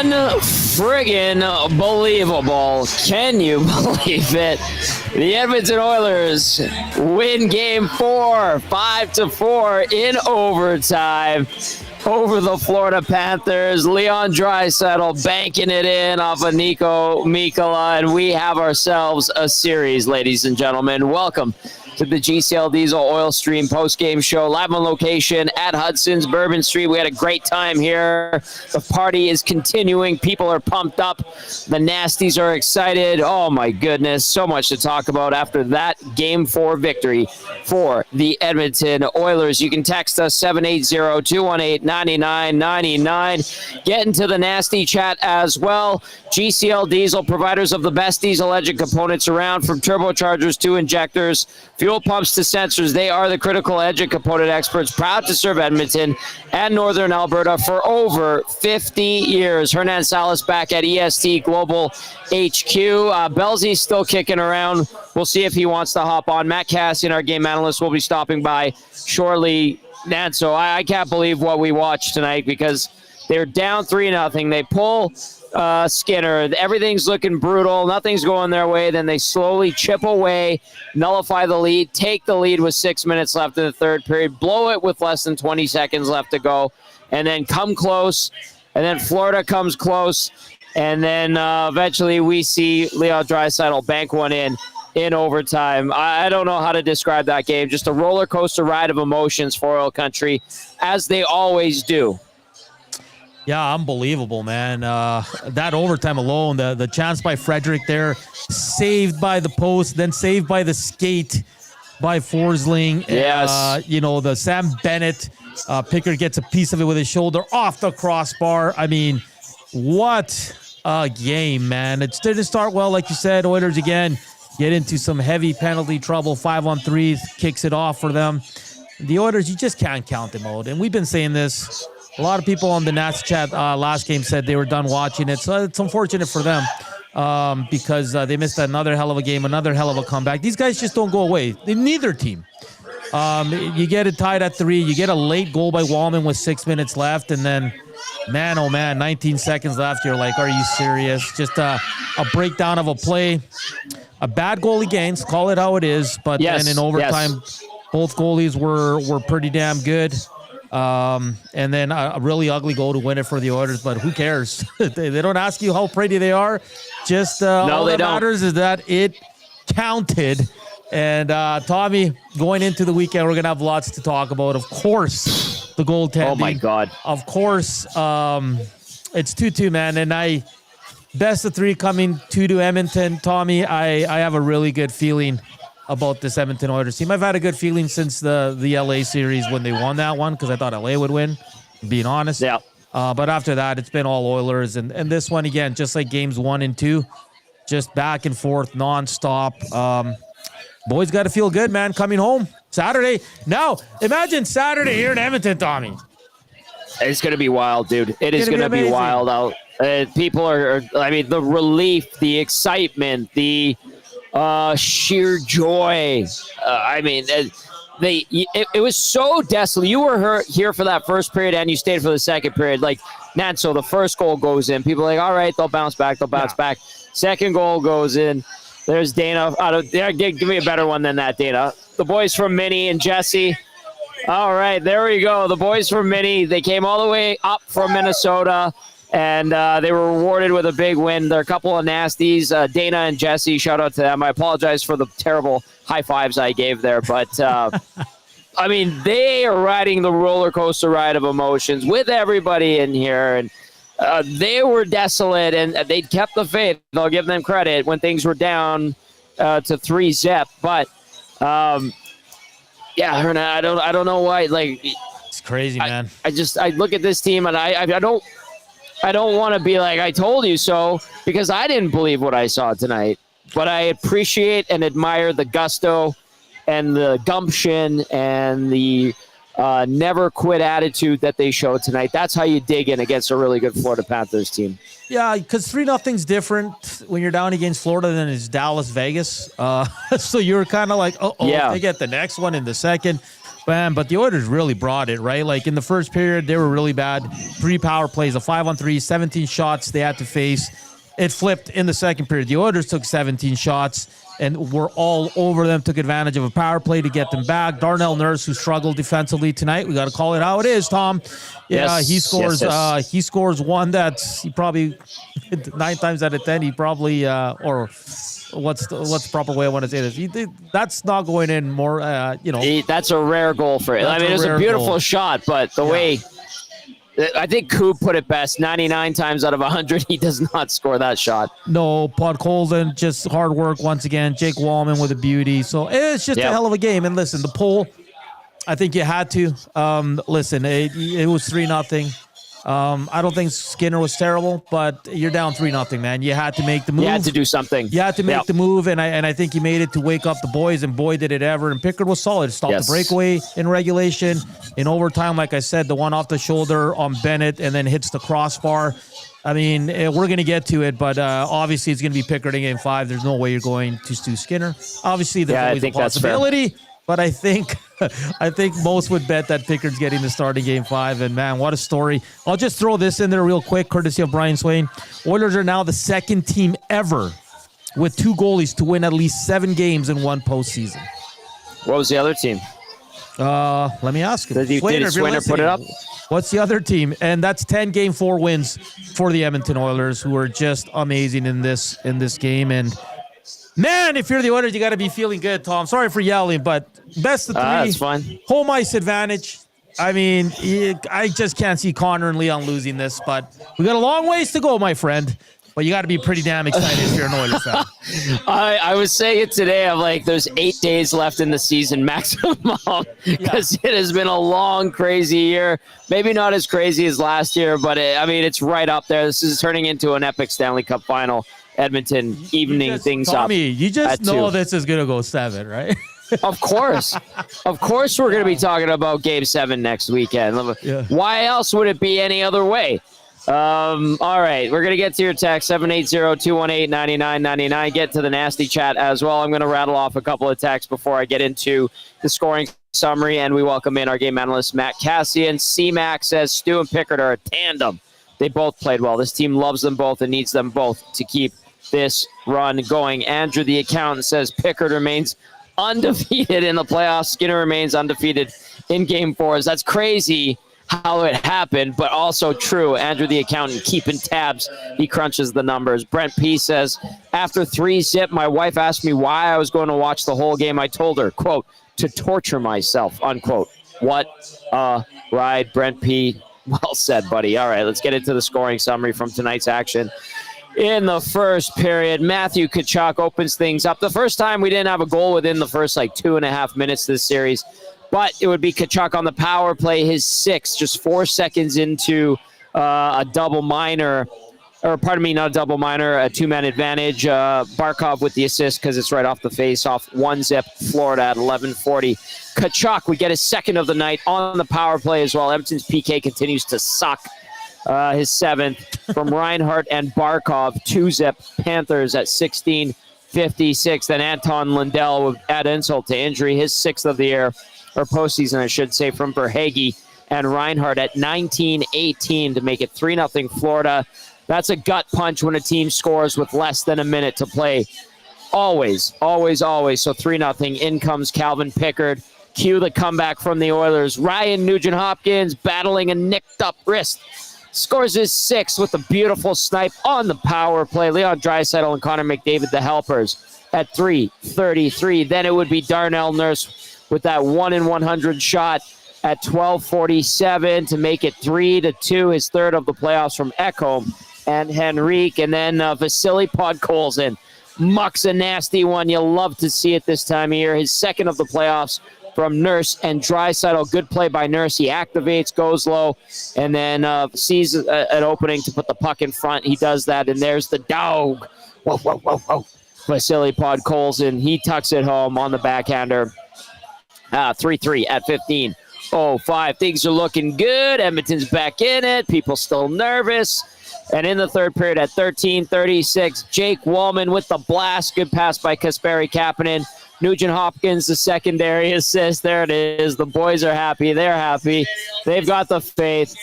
Unfriggin' believable. Can you believe it? The Edmonton Oilers win game 4, 5-4 in overtime over the Florida Panthers. Leon Draisaitl banking it in off of Nico Mikkola, and we have ourselves a series, ladies and gentlemen. Welcome to the GCL Diesel Oil Stream post-game show, live on location at Hudson's Bourbon Street. We had a great time here. The party is continuing. People are pumped up. The Nasties are excited. Oh, my goodness. So much to talk about after that Game 4 victory for the Edmonton Oilers. You can text us 780-218-9999. Get into the Nasty chat as well. GCL Diesel, providers of the best diesel engine components around, from turbochargers to injectors, fuel pumps to sensors. They are the critical engine component experts, proud to serve Edmonton and Northern Alberta for over 50 years. Hernan Salas back at EST Global HQ. Belle's still kicking around. We'll see if he wants to hop on. Matt Cassian, our game analyst, will be stopping by shortly. And so I can't believe what we watched tonight, because they're down 3-0. They pull Skinner. Everything's looking brutal. Nothing's going their way. Then they slowly chip away, nullify the lead, take the lead with 6 minutes left in the third period, blow it with less than 20 seconds left to go, and then come close. And then Florida comes close. And then eventually we see Leon Draisaitl bank one in overtime. I don't know how to describe that game. Just a roller coaster ride of emotions for Oil Country, as they always do. Yeah, unbelievable, man. That overtime alone, the chance by Frederick there, saved by the post, then saved by the skate by Forsling. Yes. The Sam Bennett, Pickard gets a piece of it with his shoulder off the crossbar. I mean, what a game, man. It didn't start well, like you said. Oilers again get into some heavy penalty trouble. 5-on-3 kicks it off for them. The Oilers, you just can't count them out. And we've been saying this. A lot of people on the Nats chat last game said they were done watching it. So it's unfortunate for them because they missed another hell of a game, another hell of a comeback. These guys just don't go away. Neither team. You get it tied at 3. You get a late goal by Walman with 6 minutes left. And then, man, oh, man, 19 seconds left. You're like, are you serious? Just a breakdown of a play. A bad goalie gains. Call it how it is. But then in overtime, both goalies were pretty damn good. And then a really ugly goal to win it for the Oilers, but who cares? They don't ask you how pretty they are. Just all that matters is that it counted. And Tommy, going into the weekend, we're going to have lots to talk about. Of course, the goaltending. Oh, my God. Of course, it's 2-2, man. And best of 3 coming 2 to Edmonton. Tommy, I have a really good feeling about this Edmonton Oilers team. I've had a good feeling since the LA series when they won that one, because I thought LA would win, being honest. Yeah. But after that, it's been all Oilers. And this one, again, just like games 1 and 2, just back and forth, nonstop. Boys got to feel good, man, coming home Saturday. Now, imagine Saturday here in Edmonton, Tommy. It's going to be wild, dude. It is going to be wild out. People are, the relief, the excitement, the sheer joy. It was so desolate. You were here for that first period, and you stayed for the second period. Like, so the first goal goes in. People are like, all right, they'll bounce back. Back. Second goal goes in. There's Dana. Give me a better one than that, Dana. The boys from Minnie and Jesse. All right, there we go. The boys from Minnie. They came all the way up from Minnesota. And they were rewarded with a big win. There are a couple of nasties, Dana and Jesse. Shout out to them. I apologize for the terrible high fives I gave there. But, they are riding the roller coaster ride of emotions with everybody in here. And they were desolate, and they kept the faith. I'll give them credit when things were down to 3-0. But, Hernan, I don't know why. Like, it's crazy, man. I look at this team, and I don't want to be like, I told you so, because I didn't believe what I saw tonight. But I appreciate and admire the gusto and the gumption and the never quit attitude that they showed tonight. That's how you dig in against a really good Florida Panthers team. Yeah, because 3-0's different when you're down against Florida than it's Dallas, Vegas. So you're kind of like, they get the next one in the second. Bam, but the Oilers really brought it, right? Like in the first period, they were really bad. 3 power plays, a 5-on-3, 17 shots they had to face. It flipped in the second period. The Oilers took 17 shots and were all over them, took advantage of a power play to get them back. Darnell Nurse, who struggled defensively tonight, we got to call it how it is, Tom. Yeah, he scores. He scores one that's he probably 9 times out of 10. He probably or what's the proper way I want to say this? That's not going in more. That's a rare goal for it. I mean, it was a beautiful shot, but the way. I think Coop put it best. 99 times out of 100, he does not score that shot. No, Podkolzin, just hard work once again. Jake Walman with a beauty. So it's just a hell of a game. And listen, the poll, I think you had to. Listen, it was 3-0. I don't think Skinner was terrible, but you're down 3-0, man. You had to make the move. You had to do something. You had to make the move, and I think he made it to wake up the boys, and boy, did it ever. And Pickard was solid. Stopped the breakaway in regulation. In overtime, like I said, the one off the shoulder on Bennett and then hits the crossbar. I mean, we're going to get to it, but obviously it's going to be Pickard in Game 5. There's no way you're going to Stu Skinner. Obviously, there's always a possibility. But I think most would bet that Pickard's getting the start in Game 5. And, man, what a story. I'll just throw this in there real quick, courtesy of Brian Swain. Oilers are now the second team ever with 2 goalies to win at least 7 games in one postseason. What was the other team? Let me ask you. Did Swainer put it up? What's the other team? And that's 10 Game 4 wins for the Edmonton Oilers, who are just amazing in this game. And, man, if you're the Oilers, you got to be feeling good, Tom. Sorry for yelling, but best of 3. That's fine. Home ice advantage. I mean, I just can't see Connor and Leon losing this, but we got a long ways to go, my friend. But you got to be pretty damn excited if you're an Oilers fan. I was saying it today. I'm like, there's 8 days left in the season maximum because it has been a long, crazy year. Maybe not as crazy as last year, but it's right up there. This is turning into an epic Stanley Cup final. Edmonton evening things up. Tommy, you just know this is going to go 7, right? Of course. Of course we're going to be talking about Game 7 next weekend. Yeah. Why else would it be any other way? All right, we're going to get to your text, 780-218-9999. Get to the nasty chat as well. I'm going to rattle off a couple of texts before I get into the scoring summary, and we welcome in our game analyst, Matt Cassian. C-Mac says Stu and Pickard are a tandem. They both played well. This team loves them both and needs them both to keep this run going. Andrew, the accountant, says Pickard remains undefeated in the playoffs. Skinner remains undefeated in Game 4s. That's crazy how it happened, but also true. Andrew, the accountant, keeping tabs. He crunches the numbers. Brent P. says, after 3-0, my wife asked me why I was going to watch the whole game. I told her, quote, to torture myself, unquote. What a ride, Brent P. Well said, buddy. All right, let's get into the scoring summary from tonight's action. In the first period, Matthew Tkachuk opens things up. The first time we didn't have a goal within the first 2.5 minutes this series, but it would be Tkachuk on the power play, his 6th, just 4 seconds into a double minor, or pardon me, not a double minor, a 2-man advantage. Barkov with the assist because it's right off the face-off. 1-zip, Florida at 11:40. Tkachuk, we get his 2nd of the night on the power play as well. Edmonton's PK continues to suck. His 7th from Reinhart and Barkov. 2-zip, Panthers at 16:56. Then Anton Lundell would add insult to injury. His 6th of the year, or postseason, I should say, from Verhaeghe and Reinhart at 19:18 to make it 3-0 Florida. That's a gut punch when a team scores with less than a minute to play. Always, always, always. So 3-0. In comes Calvin Pickard. Cue the comeback from the Oilers. Ryan Nugent-Hopkins battling a nicked-up wrist. Scores his 6th with a beautiful snipe on the power play. Leon Draisaitl and Connor McDavid, the helpers, at 3:33. Then it would be Darnell Nurse with that 1-in-100 shot at 12:47 to make it 3-2, his 3rd of the playoffs from Ekholm and Henrique. And then Vasily Podkolzin mucks a nasty one. You love to see it this time of year. His 2nd of the playoffs from Nurse and Draisaitl. Good play by Nurse. He activates, goes low, and then sees an opening to put the puck in front. He does that, and there's the dog. Whoa, whoa, whoa, whoa. Vasily Podkolzin. He tucks it home on the backhander. 3-3 at 15:05. Things are looking good. Edmonton's back in it. People still nervous. And in the third period at 13:36, Jake Walman with the blast. Good pass by Kasperi Kapanen. Nugent Hopkins, the secondary assist. There it is. The boys are happy. They're happy. They've got the faith.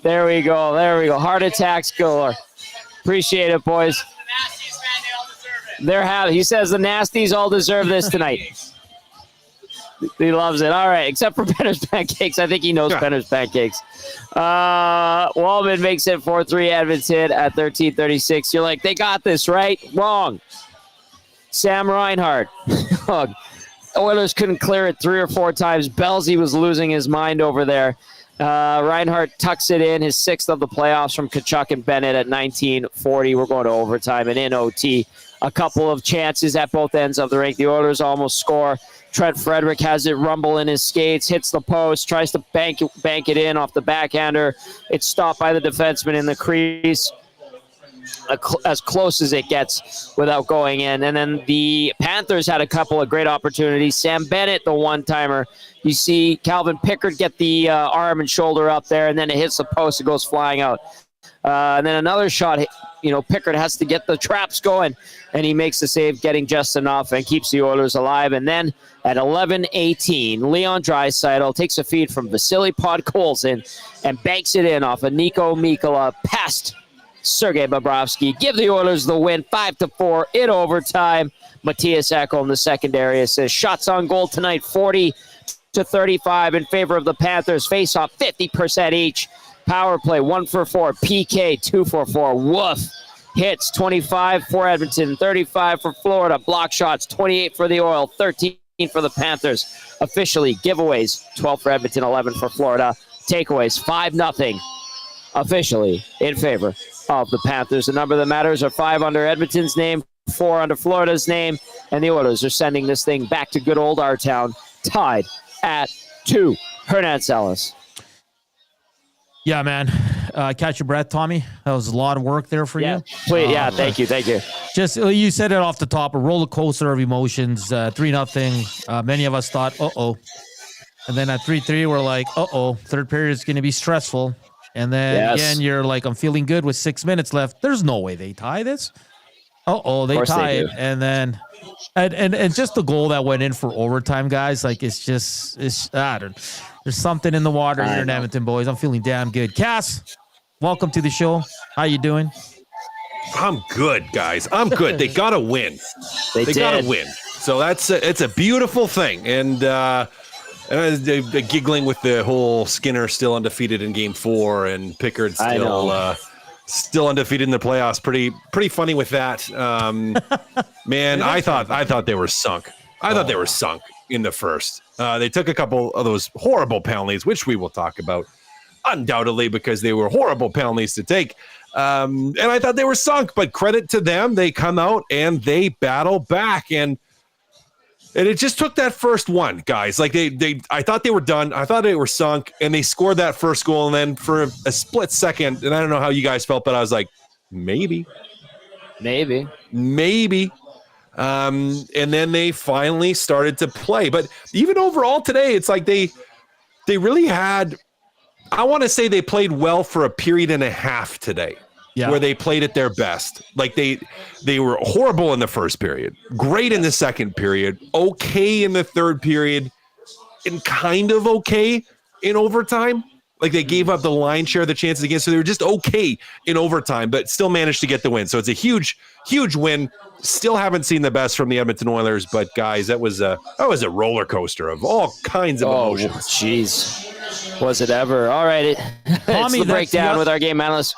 There we go. There we go. Heart attacks galore. Appreciate it, boys. They're happy. He says the Nasties all deserve this tonight. He loves it. All right, except for Benner's Pancakes. I think he knows Benner's Pancakes. Walman makes it 4-3 Edmonton at 13:36. You're like, they got this, right? Wrong. Sam Reinhart. Oilers couldn't clear it 3 or 4 times. Belzy was losing his mind over there. Reinhart tucks it in, his 6th of the playoffs from Tkachuk and Bennett at 19:40. We're going to overtime and in OT. A couple of chances at both ends of the rink. The Oilers almost score. Trent Frederick has it rumble in his skates, hits the post, tries to bank it in off the backhander. It's stopped by the defenseman in the crease. As close as it gets without going in. And then the Panthers had a couple of great opportunities. Sam Bennett, the one-timer. You see Calvin Pickard get the arm and shoulder up there, and then it hits the post. It goes flying out. And then another shot, Pickard has to get the traps going, and he makes the save, getting just enough and keeps the Oilers alive. And then at 11:18, Leon Draisaitl takes a feed from Vasily Podkolzin and banks it in off of Nico Mikkola past Sergei Bobrovsky. Give the Oilers the win, 5-4 in overtime. Matthias Ekholm, the secondary assist. Shots on goal tonight, 40-35 in favor of the Panthers. Face-off, 50% each. Power play, 1 for 4. PK, 2 for 4. Woof. Hits, 25 for Edmonton, 35 for Florida. Block shots, 28 for the Oil, 13 for the Panthers. Officially, giveaways, 12 for Edmonton, 11 for Florida. Takeaways, 5-0. Officially in favor of the Panthers. The number that matters are 5 under Edmonton's name, 4 under Florida's name, and the Oilers are sending this thing back to good old our town, tied at 2. Hernan Salas. Yeah, man. Catch your breath, Tommy. That was a lot of work there for you. Please, thank you. Just you said it off the top, a roller coaster of emotions. 3-0. Many of us thought, uh-oh. And then at 3-3, we're like, uh-oh. Third period is going to be stressful. And then again, you're like, I'm feeling good with 6 minutes left. There's no way they tie this. Uh-oh, they tie it. And then, and just the goal that went in for overtime, guys, like there's something in the water here in Edmonton, boys. I'm feeling damn good. Cass, welcome to the show. How you doing? I'm good, guys. I'm good. They got to win. They got to win. So it's a beautiful thing. And they're giggling with the whole Skinner still undefeated in Game 4 and Pickard still undefeated in the playoffs. Pretty funny with that. Man, I thought they were sunk. I thought they were sunk in the first. They took a couple of those horrible penalties, which we will talk about undoubtedly because they were horrible penalties to take. And I thought they were sunk, but credit to them. They come out and they battle back. And it just took that first one, guys. Like I thought they were done. I thought they were sunk, and they scored that first goal. And then for a split second, and I don't know how you guys felt, but I was like, maybe. And then they finally started to play. But even overall today, it's like they really had. I want to say they played well for a period and a half today. Yeah. Where they played at their best. Like they were horrible in the first period, great in the second period, okay in the third period, and kind of okay in overtime. Like they gave up the line share of the chances against, so they were just okay in overtime, but still managed to get the win. So it's a huge, huge win. Still haven't seen the best from the Edmonton Oilers, but guys, that was a roller coaster of all kinds of emotions. Oh, jeez. Was it ever? All right. It's the breakdown with our game analyst.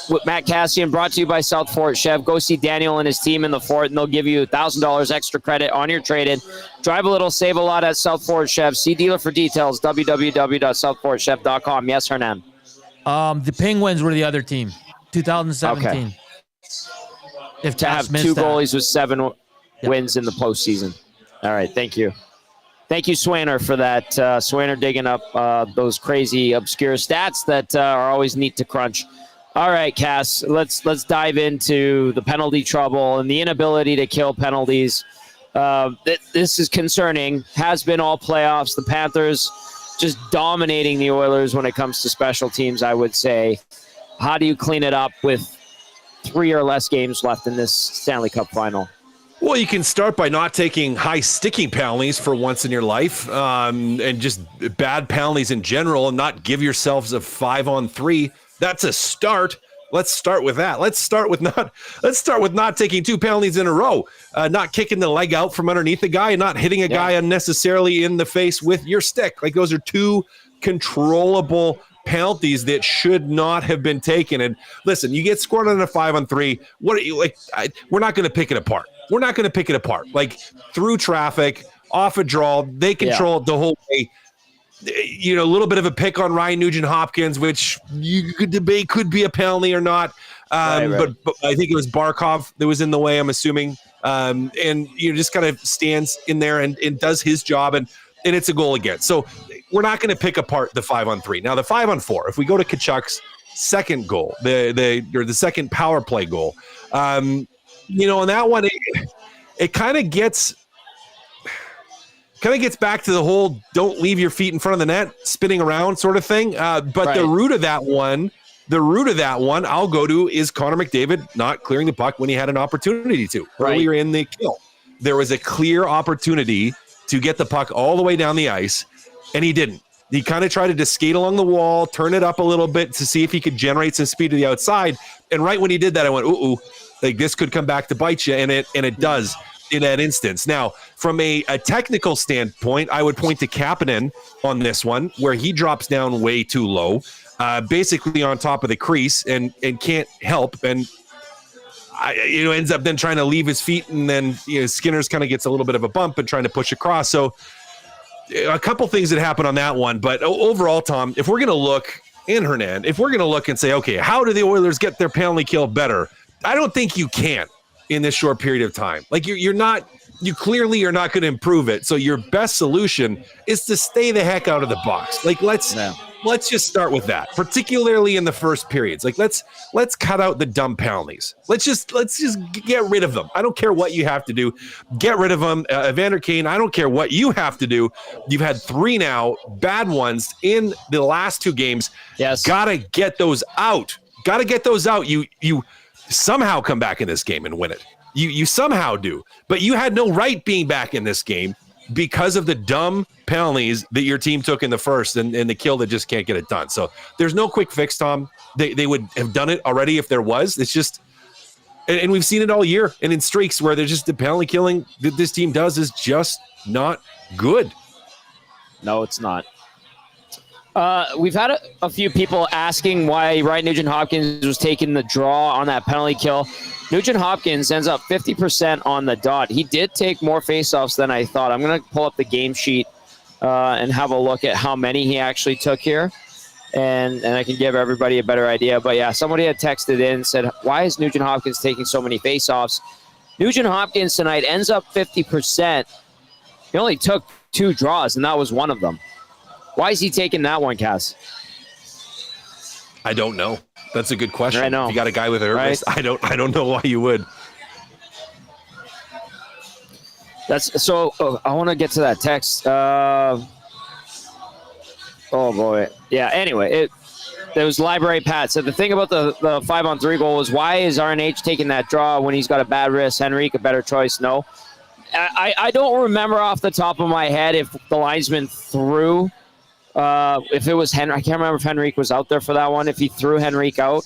With Matt Cassian, brought to you by South Fort Chev. Go see Daniel and his team in the Fort, and they'll give you $1,000 extra credit on your trade-in. Drive a little, save a lot at South Fort Chev. See dealer for details, www.southfortchev.com. Yes, Hernan? The Penguins were the other team, 2017. Okay. If to have 2 goalies with 7 wins in the postseason. All right, thank you. Thank you, Swainer, for that. Swainer digging up those crazy, obscure stats that are always neat to crunch. All right, Cass, let's dive into the penalty trouble and the inability to kill penalties. This is concerning. Has been all playoffs. The Panthers just dominating the Oilers when it comes to special teams, I would say. How do you clean it up with 3 or less games left in this Stanley Cup final? Well, you can start by not taking high sticking penalties for once in your life, and just bad penalties in general, and not give yourselves a 5-on-3. That's a start. Let's start with that. Let's start with not taking 2 penalties in a row, not kicking the leg out from underneath the guy, and not hitting a guy unnecessarily in the face with your stick. Like, those are 2 controllable penalties that should not have been taken. And listen, you get scored on a 5-on-3. What are you like? We're not going to pick it apart. We're not going to pick it apart. Like, through traffic, off a draw, they control it the whole way. You know, a little bit of a pick on Ryan Nugent-Hopkins, which you could debate could be a penalty or not. Right. But I think it was Barkov that was in the way, I'm assuming. And, you know, just kind of stands in there and does his job, and it's a goal again. So we're not going to pick apart the 5-on-3. Now, the 5-on-4, if we go to Tkachuk's second goal, the second power play goal, you know, on that one, it kind of gets back to the whole don't leave your feet in front of the net, spinning around sort of thing. But the root of that one, I'll go to is Connor McDavid not clearing the puck when he had an opportunity to earlier in the kill. There was a clear opportunity to get the puck all the way down the ice, and he didn't. He kind of tried to just skate along the wall, turn it up a little bit to see if he could generate some speed to the outside. And right when he did that, I went, ooh, like this could come back to bite you, and it does in that instance. Now, from a technical standpoint, I would point to Kapanen on this one, where he drops down way too low, basically on top of the crease, and can't help, and ends up then trying to leave his feet, and then Skinner's kind of gets a little bit of a bump and trying to push across. So a couple things that happened on that one, but overall, Tom, if we're going to look, and Hernan, if we're going to look and say, okay, how do the Oilers get their penalty kill better? I don't think you can in this short period of time. Like, you clearly are not going to improve it. So your best solution is to stay the heck out of the box. Like, let's just start with that, particularly in the first periods. Like, let's cut out the dumb penalties. Let's just get rid of them. I don't care what you have to do. Get rid of them. Evander Kane, I don't care what you have to do. You've had 3 now, bad ones in the last 2 games. Yes. Gotta get those out. You somehow come back in this game and win it. You somehow do. But you had no right being back in this game because of the dumb penalties that your team took in the first and the kill that just can't get it done. So there's no quick fix, Tom. They would have done it already if there was. It's just, and we've seen it all year and in streaks where there's just the penalty killing that this team does is just not good. No, it's not. We've had a few people asking why Ryan Nugent-Hopkins was taking the draw on that penalty kill. Nugent-Hopkins ends up 50% on the dot. He did take more faceoffs than I thought. I'm going to pull up the game sheet and have a look at how many he actually took here, and I can give everybody a better idea. But yeah, somebody had texted in and said, why is Nugent-Hopkins taking so many faceoffs? Nugent-Hopkins tonight ends up 50%. He only took 2 draws, and that was one of them. Why is he taking that one, Cass? I don't know. That's a good question. I know. If you got a guy with a hurt wrist, I don't know why you would. That's so. I want to get to that text. Oh boy. Yeah. Anyway, there was Library Pat said the thing about the 5-on-3 goal is why is RNH taking that draw when he's got a bad wrist? Henrique a better choice? No. I don't remember off the top of my head if the linesman threw. If it was Henry, I can't remember if Henrique was out there for that one. If he threw Henrique out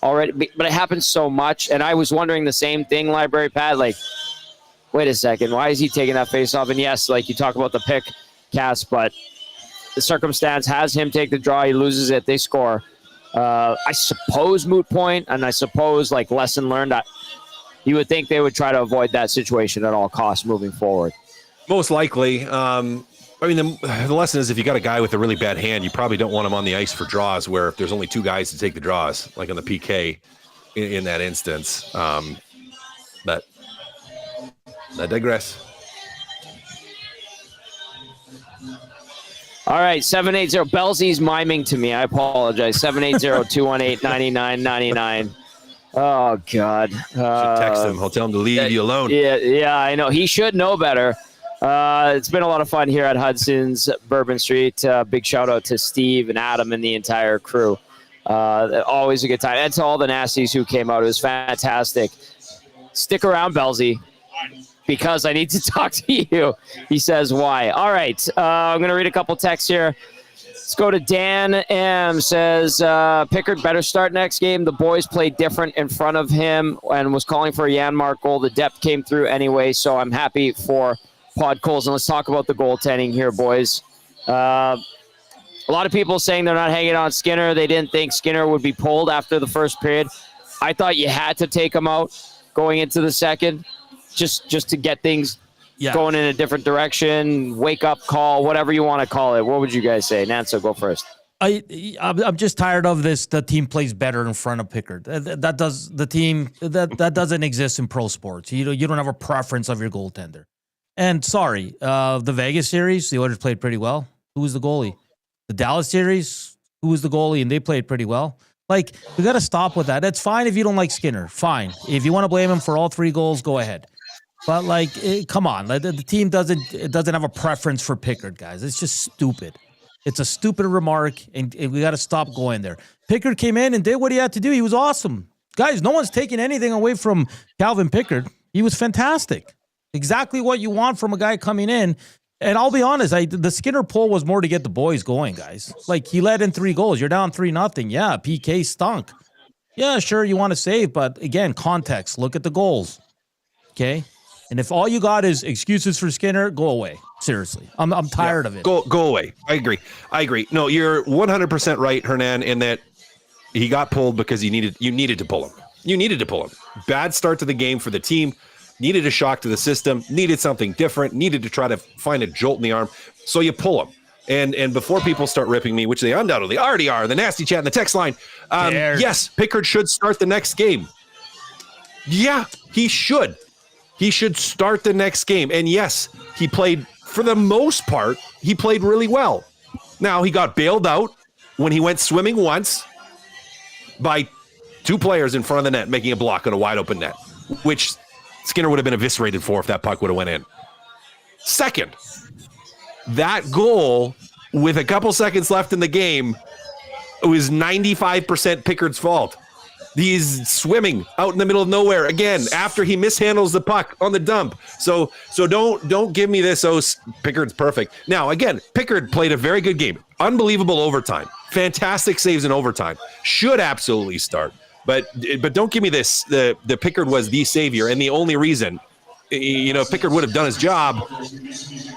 already, but it happens so much, and I was wondering the same thing, Library Pat. Like, wait a second, why is he taking that face off? And yes, like you talk about the pick, Cass, but the circumstance has him take the draw. He loses it. They score. I suppose moot point, and I suppose like lesson learned. You would think they would try to avoid that situation at all costs moving forward. Most likely. I mean, the lesson is if you got a guy with a really bad hand, you probably don't want him on the ice for draws where if there's only 2 guys to take the draws, like on the PK in that instance. But I digress. All right, 780. Belzy's miming to me. I apologize. 780-218-9999. Oh, God. Should text him. I'll tell him to leave you alone. Yeah, I know. He should know better. It's been a lot of fun here at Hudson's Bourbon Street. Big shout out to Steve and Adam and the entire crew. Always a good time. And to all the nasties who came out. It was fantastic. Stick around, Belzy, because I need to talk to you. He says, why? All right. I'm going to read a couple texts here. Let's go to Dan M. Says, Pickard better start next game. The boys played different in front of him and was calling for a Janmark goal. The depth came through anyway, so I'm happy for Podkolzin. Let's talk about the goaltending here, boys. A lot of people saying they're not hanging on Skinner. They didn't think Skinner would be pulled after the first period. I thought you had to take him out going into the second just to get things going in a different direction, wake-up call, whatever you want to call it. What would you guys say? Nancy, go first. I'm just tired of this. The team plays better in front of Pickard. That doesn't exist in pro sports. You don't have a preference of your goaltender. And sorry, the Vegas series, the Oilers played pretty well. Who was the goalie? The Dallas series, who was the goalie? And they played pretty well. Like, we got to stop with that. That's fine if you don't like Skinner. Fine. If you want to blame him for all 3 goals, go ahead. But, like, come on. The team doesn't have a preference for Pickard, guys. It's just stupid. It's a stupid remark, and we got to stop going there. Pickard came in and did what he had to do. He was awesome. Guys, no one's taking anything away from Calvin Pickard. He was fantastic. Exactly what you want from a guy coming in. And I'll be honest, the Skinner pull was more to get the boys going, guys. Like, he led in 3 goals. You're down 3-0. Yeah, PK stunk. Yeah, sure, you want to save, but again, context. Look at the goals. Okay? And if all you got is excuses for Skinner, go away. Seriously. I'm tired of it. Go away. I agree. No, you're 100% right, Hernan, in that he got pulled because you needed to pull him. You needed to pull him. Bad start to the game for the team. Needed a shock to the system, needed something different, needed to try to find a jolt in the arm. So you pull him. And before people start ripping me, which they undoubtedly already are, the nasty chat in the text line, yes, Pickard should start the next game. Yeah, he should. He should start the next game. And yes, he played, for the most part, he played really well. Now, he got bailed out when he went swimming once by 2 players in front of the net, making a block on a wide open net, which Skinner would have been eviscerated for if that puck would have went in. Second, that goal with a couple seconds left in the game, it was 95% Pickard's fault. He's swimming out in the middle of nowhere again after he mishandles the puck on the dump. So don't give me this. Oh, Pickard's perfect. Now again, Pickard played a very good game. Unbelievable overtime. Fantastic saves in overtime. Should absolutely start. But don't give me this. The Pickard was the savior, and the only reason, if Pickard would have done his job,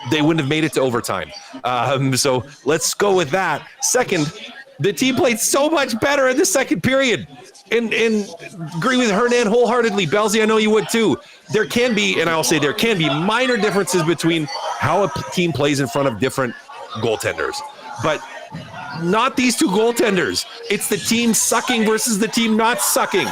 they wouldn't have made it to overtime. So let's go with that. Second, the team played so much better in the second period, and agree with Hernan wholeheartedly. Belzy, I know you would too. There can be minor differences between how a team plays in front of different goaltenders, but not these 2 goaltenders. It's the team sucking versus the team not sucking.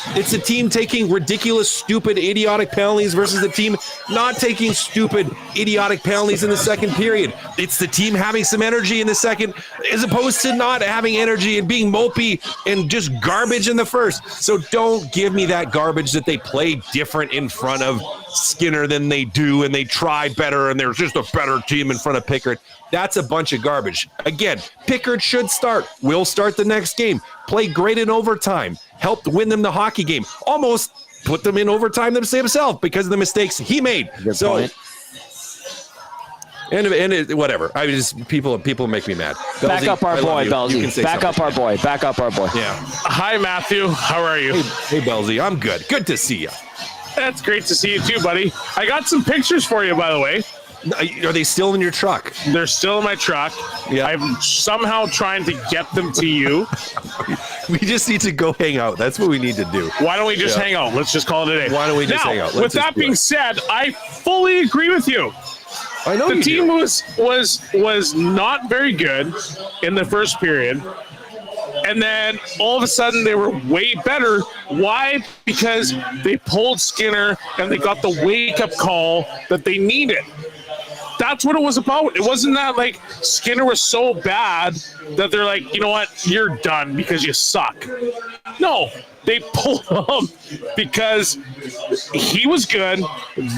It's the team taking ridiculous, stupid, idiotic penalties versus the team not taking stupid, idiotic penalties in the second period. It's the team having some energy in the second as opposed to not having energy and being mopey and just garbage in the first. So don't give me that garbage that they play different in front of Skinner than they do and they try better and there's just a better team in front of Pickard. That's a bunch of garbage. Again, Pickard should start. Will start the next game. Played great in overtime. Helped win them the hockey game. Almost put them in overtime himself because of the mistakes he made. Good point. And whatever. I just people make me mad. Belzy, back up our boy, Belzy. Back up our boy. Yeah. Hi, Matthew. How are you? Hey, Belzy. I'm good. Good to see you. That's great to see you too, buddy. I got some pictures for you, by the way. Are they still in your truck? They're still in my truck. Yeah. I'm somehow trying to get them to you. We just need to go hang out. That's what we need to do. Why don't we just hang out? Let's just call it a day. Why don't we just hang out? With that being said, I fully agree with you. I know the team was not very good in the first period. And then all of a sudden they were way better. Why? Because they pulled Skinner and they got the wake-up call that they needed. That's what it was about. It wasn't that like Skinner was so bad that they're like, you know what, you're done because you suck. No, They pulled him because he was good.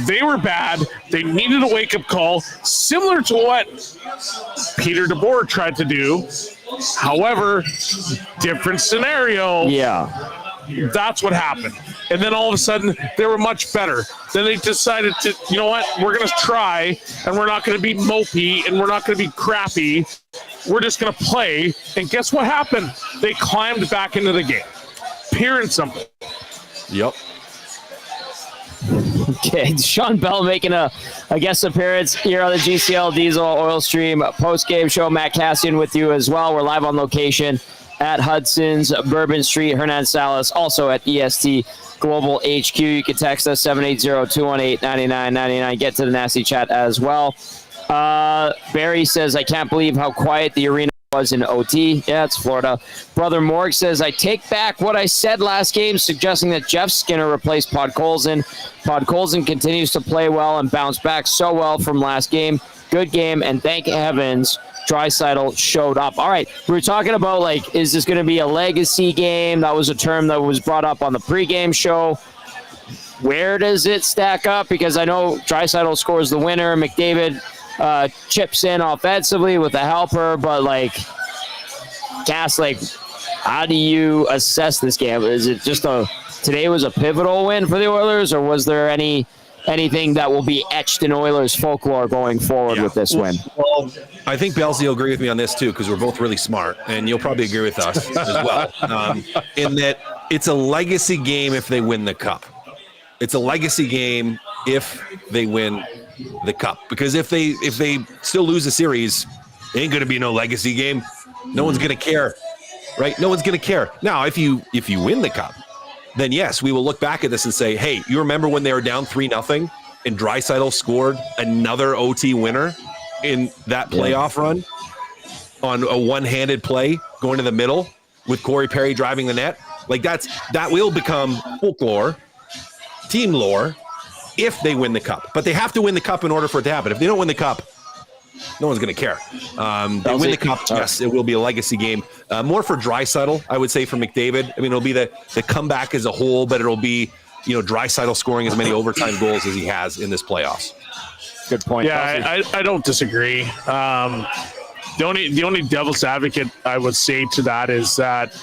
They were bad. They needed a wake-up call, similar to what Peter DeBoer tried to do. However, different scenario. Yeah. That's what happened. And then all of a sudden, they were much better. Then they decided to, you know what, we're going to try, and we're not going to be mopey, and we're not going to be crappy. We're just going to play. And guess what happened? They climbed back into the game. Pure and simple. Yep. Okay, Shawn Belle making a guest appearance here on the GCL Diesel Oil Stream post-game show. Matt Cassian with you as well. We're live on location at Hudson's, Bourbon Street, Hernan, Salas, also at EST Global HQ. You can text us 780-218-9999. Get to the nasty chat as well. Barry says, I can't believe how quiet the arena was in OT. Yeah, it's Florida. Brother Morg says, I take back what I said last game, suggesting that Jeff Skinner replaced Podkolzin. Podkolzin continues to play well and bounce back so well from last game. Good game, and thank heavens Draisaitl showed up. All right, we were talking about, like, is this going to be a legacy game? That was a term that was brought up on the pregame show. Where does it stack up? Because I know Draisaitl scores the winner. McDavid chips in offensively with a helper, but, like, Cass, like, how do you assess this game? Is it just today was a pivotal win for the Oilers, or was there anything that will be etched in Oilers folklore going forward with this win? Well, I think Belsey will agree with me on this too, because we're both really smart, and you'll probably agree with us as well. In that it's a legacy game if they win the cup. It's a legacy game if they win the cup, because if they still lose the series, it ain't going to be no legacy game. No one's going to care, right? No one's going to care. Now, if you win the cup, then yes, we will look back at this and say, hey, you remember when they were down 3-0 and Draisaitl scored another OT winner in that playoff run on a one-handed play going to the middle with Corey Perry driving the net? Like, that will become folklore, team lore, if they win the cup. But they have to win the cup in order for it to happen. If they don't win the cup, no one's going to care. They win the cup, yes, it will be a legacy game. More for Draisaitl, I would say, for McDavid. I mean, it'll be the comeback as a whole, but it'll be, Draisaitl scoring as many overtime goals as he has in this playoffs. Good point. Yeah, I don't disagree. The only devil's advocate I would say to that is that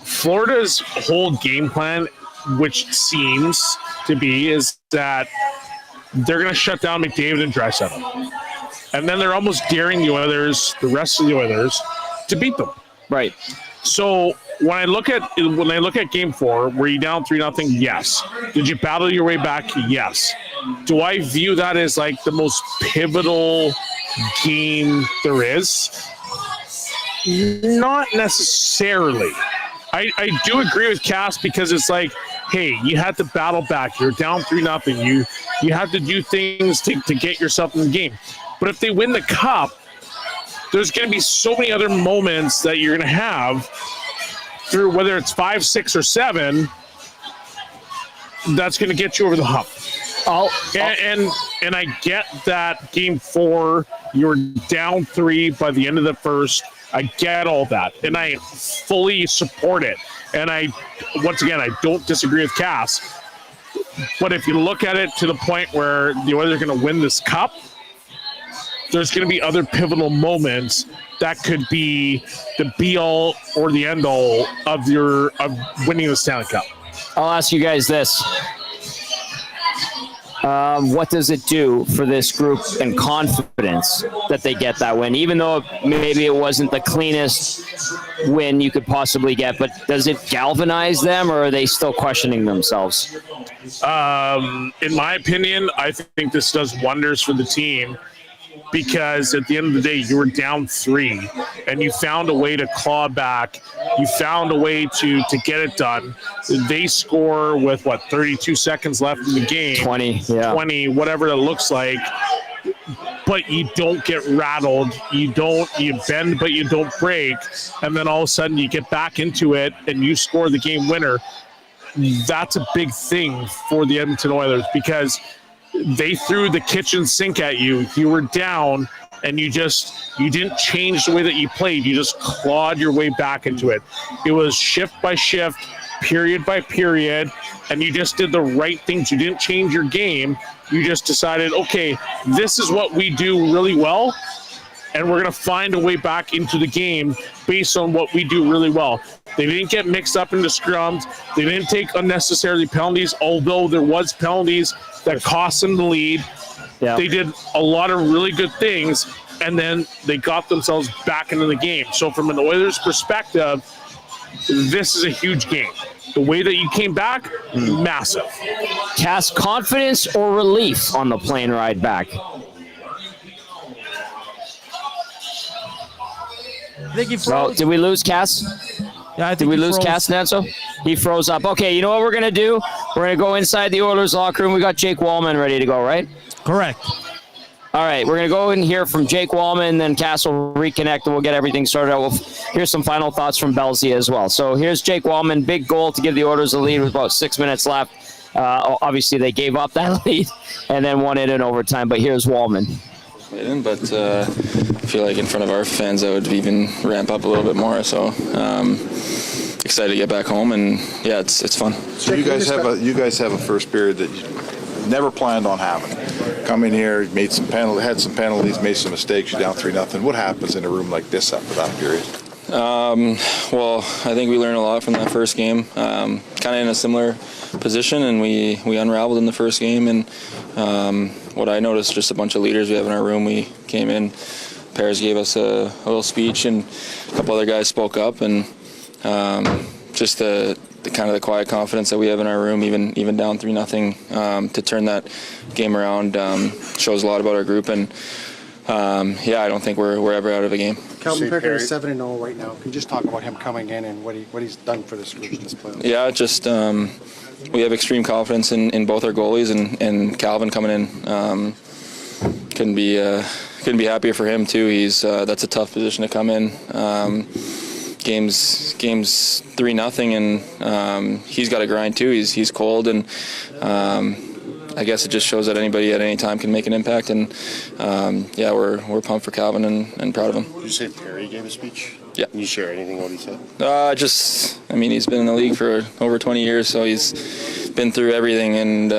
Florida's whole game plan, which seems to be, is that they're going to shut down McDavid and Draisaitl. And then they're almost daring the Oilers, the rest of the Oilers, to beat them. Right. So when I look at Game 4, were you down 3-0? Yes. Did you battle your way back? Yes. Do I view that as like the most pivotal game there is? Not necessarily. I do agree with Cass, because it's like, hey, you had to battle back. You're down 3-0. You had to do things to get yourself in the game. But if they win the cup, there's going to be so many other moments that you're going to have through, whether it's 5, 6, or 7, that's going to get you over the hump. And I get that Game 4, you were down 3 by the end of the first. I get all that, and I fully support it. And once again, I don't disagree with Cass. But if you look at it to the point where the Oilers are going to win this cup, there's going to be other pivotal moments that could be the be-all or the end-all of winning the Stanley Cup. I'll ask you guys this. What does it do for this group and confidence that they get that win? Even though maybe it wasn't the cleanest win you could possibly get, but does it galvanize them, or are they still questioning themselves? In my opinion, I think this does wonders for the team, because at the end of the day, you were down 3 and you found a way to claw back. You found a way to get it done. They score with 32 seconds left in the game. 20, whatever it looks like. But you don't get rattled. You bend, but you don't break. And then all of a sudden you get back into it and you score the game winner. That's a big thing for the Edmonton Oilers, because they threw the kitchen sink at you. You were down, and you didn't change the way that you played. You just clawed your way back into it. It was shift by shift, period by period, and you just did the right things. You didn't change your game. You just decided, okay, this is what we do really well, and we're going to find a way back into the game based on what we do really well. They didn't get mixed up into scrums. They didn't take unnecessarily penalties, although there was penalties that cost them the lead. Yeah. They did a lot of really good things, and then they got themselves back into the game. So from an Oilers perspective, this is a huge game. The way that you came back, massive. Cass, confidence or relief on the plane ride back? I think he froze. No, did we lose Cass? Yeah, I think Did we he lose froze. Cass Nanso? He froze up. Okay, you know what we're going to do? We're going to go inside the Oilers locker room. We got Jake Walman ready to go, right? Correct. All right, we're going to go in here from Jake Walman, then Cass will reconnect, and we'll get everything sorted out. Here's some final thoughts from Belzia as well. So here's Jake Walman, big goal to give the Oilers the lead with about 6 minutes left. Obviously, they gave up that lead and then won it in overtime, but here's Walman. But I feel like in front of our fans, I would even ramp up a little bit more. So excited to get back home, and yeah, it's fun. So you guys have a first period that you never planned on having. Come in here, had some penalties, made some mistakes. You're down 3-0. What happens in a room like this after that period? Well, I think we learned a lot from that first game. Kind of in a similar position, and we unraveled in the first game. And what I noticed, just a bunch of leaders we have in our room. We came in, Pears gave us a little speech, and a couple other guys spoke up, and just the kind of the quiet confidence that we have in our room, even down 3-0, to turn that game around shows a lot about our group. And I don't think we're ever out of a game. Calvin Pickard is 7-0 right now. Can you just talk about him coming in and what he's done for this group in this playoff? Yeah, just we have extreme confidence in both our goalies, and Calvin coming in couldn't be happier for him too. He's that's a tough position to come in. Games 3-0, and he's got to grind too. He's cold, and I guess it just shows that anybody at any time can make an impact. And we're pumped for Calvin and proud of him. Did you say Perry gave a speech? Yeah. Can you share anything what he said? He's been in the league for over 20 years, so he's been through everything, and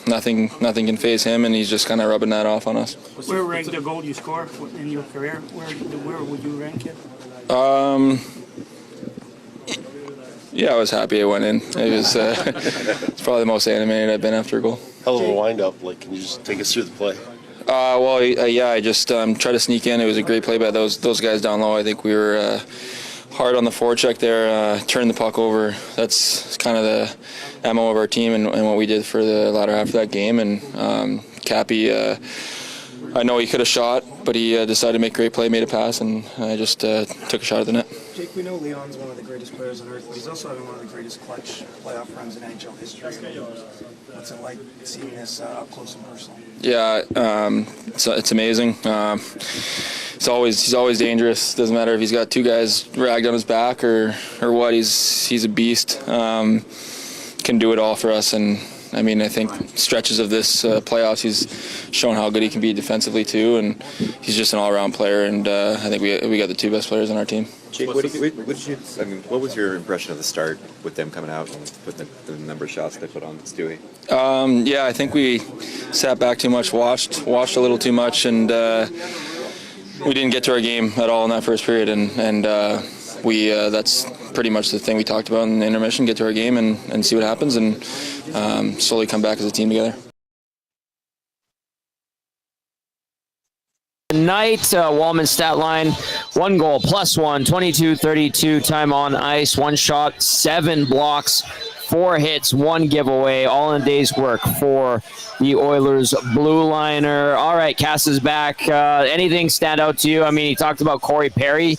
nothing can faze him, and he's just kind of rubbing that off on us. Where ranked the goal you score in your career? Where would you rank it? I was happy I went in. It was it's probably the most animated I've been after a goal. Hell of a wind-up. Can you just take us through the play? I just tried to sneak in. It was a great play by those guys down low. I think we were hard on the forecheck there, turning the puck over. That's kind of the MO of our team and what we did for the latter half of that game. And Cappy, I know he could have shot, but he decided to make a great play, made a pass, and I just took a shot at the net. Jake, we know Leon's one of the greatest players on earth, but he's also having one of the greatest clutch playoff runs in NHL history. What's it like seeing this up close and personal? Yeah, it's amazing. He's always dangerous. Doesn't matter if he's got two guys ragged on his back or what. He's a beast. Can do it all for us, and I think stretches of this playoffs, he's shown how good he can be defensively too, and he's just an all-around player. And I think we got the two best players on our team. Jake, what was your impression of the start with them coming out and putting the number of shots they put on Stewie? I think we sat back too much, watched a little too much, and we didn't get to our game at all in that first period. And that's pretty much the thing we talked about in the intermission: get to our game and see what happens, and slowly come back as a team together. Tonight, Walman's stat line: 1 goal, +1, 22-32 time on ice, 1 shot, 7 blocks, 4 hits, 1 giveaway, all in a day's work for the Oilers blue liner. All right, Cass is back. Anything stand out to you? He talked about Corey Perry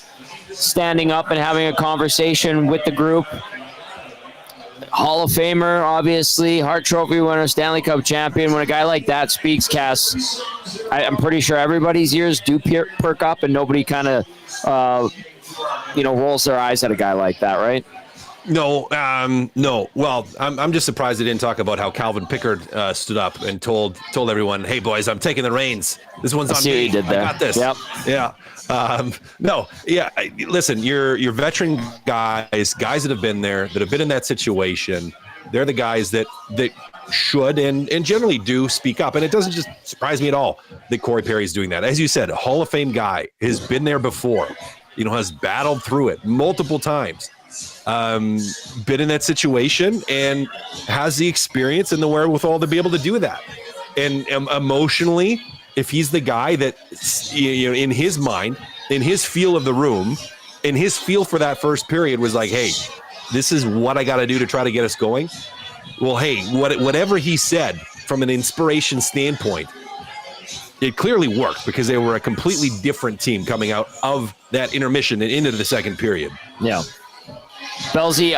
standing up and having a conversation with the group. Hall of Famer, obviously, Hart Trophy winner, Stanley Cup champion. When a guy like that speaks, Cass, I'm pretty sure everybody's ears do perk up, and nobody kind of, rolls their eyes at a guy like that, right? No. Well, I'm just surprised they didn't talk about how Calvin Pickard stood up and told everyone, "Hey boys, I'm taking the reins. This one's on me. I got this." Yep. Yeah. No. Yeah. Listen, you're veteran guys that have been there, that have been in that situation. They're the guys that should and generally do speak up. And it doesn't just surprise me at all that Corey Perry's doing that. As you said, a Hall of Fame guy, has been there before. Has battled through it multiple times. Been in that situation and has the experience and the wherewithal to be able to do that. And emotionally, if he's the guy that, in his mind, in his feel of the room, in his feel for that first period was like, hey, this is what I got to do to try to get us going. Well, hey, whatever he said from an inspiration standpoint, it clearly worked because they were a completely different team coming out of that intermission and into the second period. Yeah. Bellsy,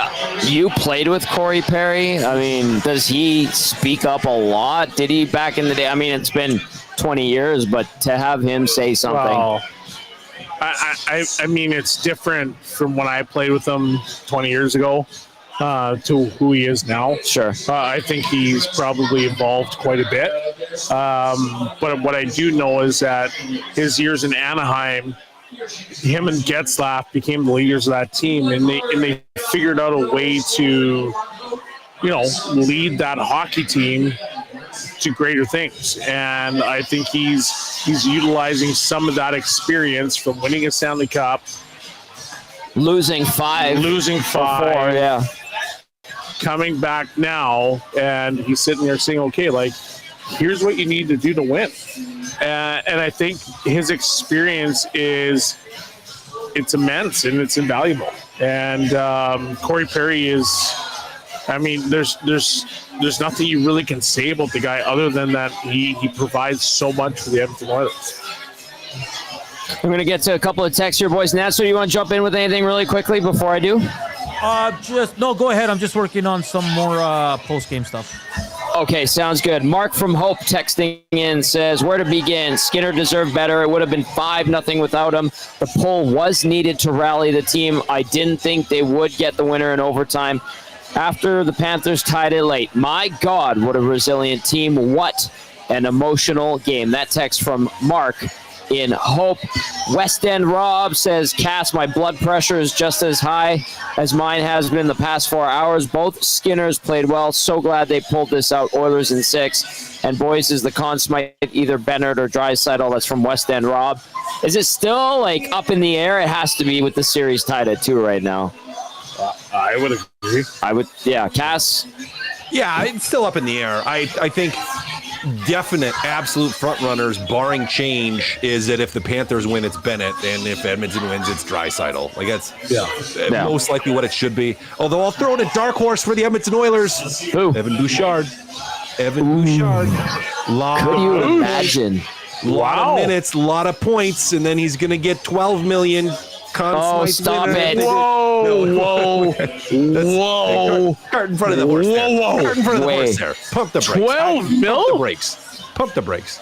you played with Corey Perry. I mean, does he speak up a lot? Did he back in the day? I mean, it's been 20 years, but to have him say something. Well, I mean, it's different from when I played with him 20 years ago to who he is now. Sure. I think he's probably evolved quite a bit. But what I do know is that his years in Anaheim, him and Getzlaf became the leaders of that team, and they figured out a way to, lead that hockey team to greater things. And I think he's utilizing some of that experience from winning a Stanley Cup, losing five before, yeah, coming back now, and he's sitting there saying, okay, like, here's what you need to do to win. And I think his experience it's immense and it's invaluable. And Corey Perry is, I mean, there's nothing you really can say about the guy other than that he provides so much for the Edmonton Oilers. I'm going to get to a couple of texts here, boys. Nat, so you want to jump in with anything really quickly before I do? Go ahead. I'm just working on some more post-game stuff. Okay, sounds good. Mark from Hope texting in says, where to begin? Skinner deserved better. It would have been 5-0 without him. The pull was needed to rally the team. I didn't think they would get the winner in overtime after the Panthers tied it late. My God, what a resilient team. What an emotional game. That text from Mark in Hope. West End Rob says, Cass, my blood pressure is just as high as mine has been the past 4 hours. Both Skinners played well. So glad they pulled this out. Oilers in 6. And boys, is the Conn Smythe either Bennett or Draisaitl? That's from West End Rob. Is it still like up in the air? It has to be with the series tied at 2 right now. I would agree. Yeah, Cass? Yeah, it's still up in the air. I think definite absolute front runners, barring change, is that if the Panthers win, it's Bennett, and if Edmonton wins, it's Draisaitl. Like that's most likely what it should be. Although I'll throw in a dark horse for the Edmonton Oilers. Ooh. Evan Bouchard. Could you imagine? Lot of minutes, a lot of points, and then he's going to get $12 million. Stop it. Whoa. Cart in front of the horse there. Cart in front of the horse there. Pump the brakes. 12 mil? Pump the brakes.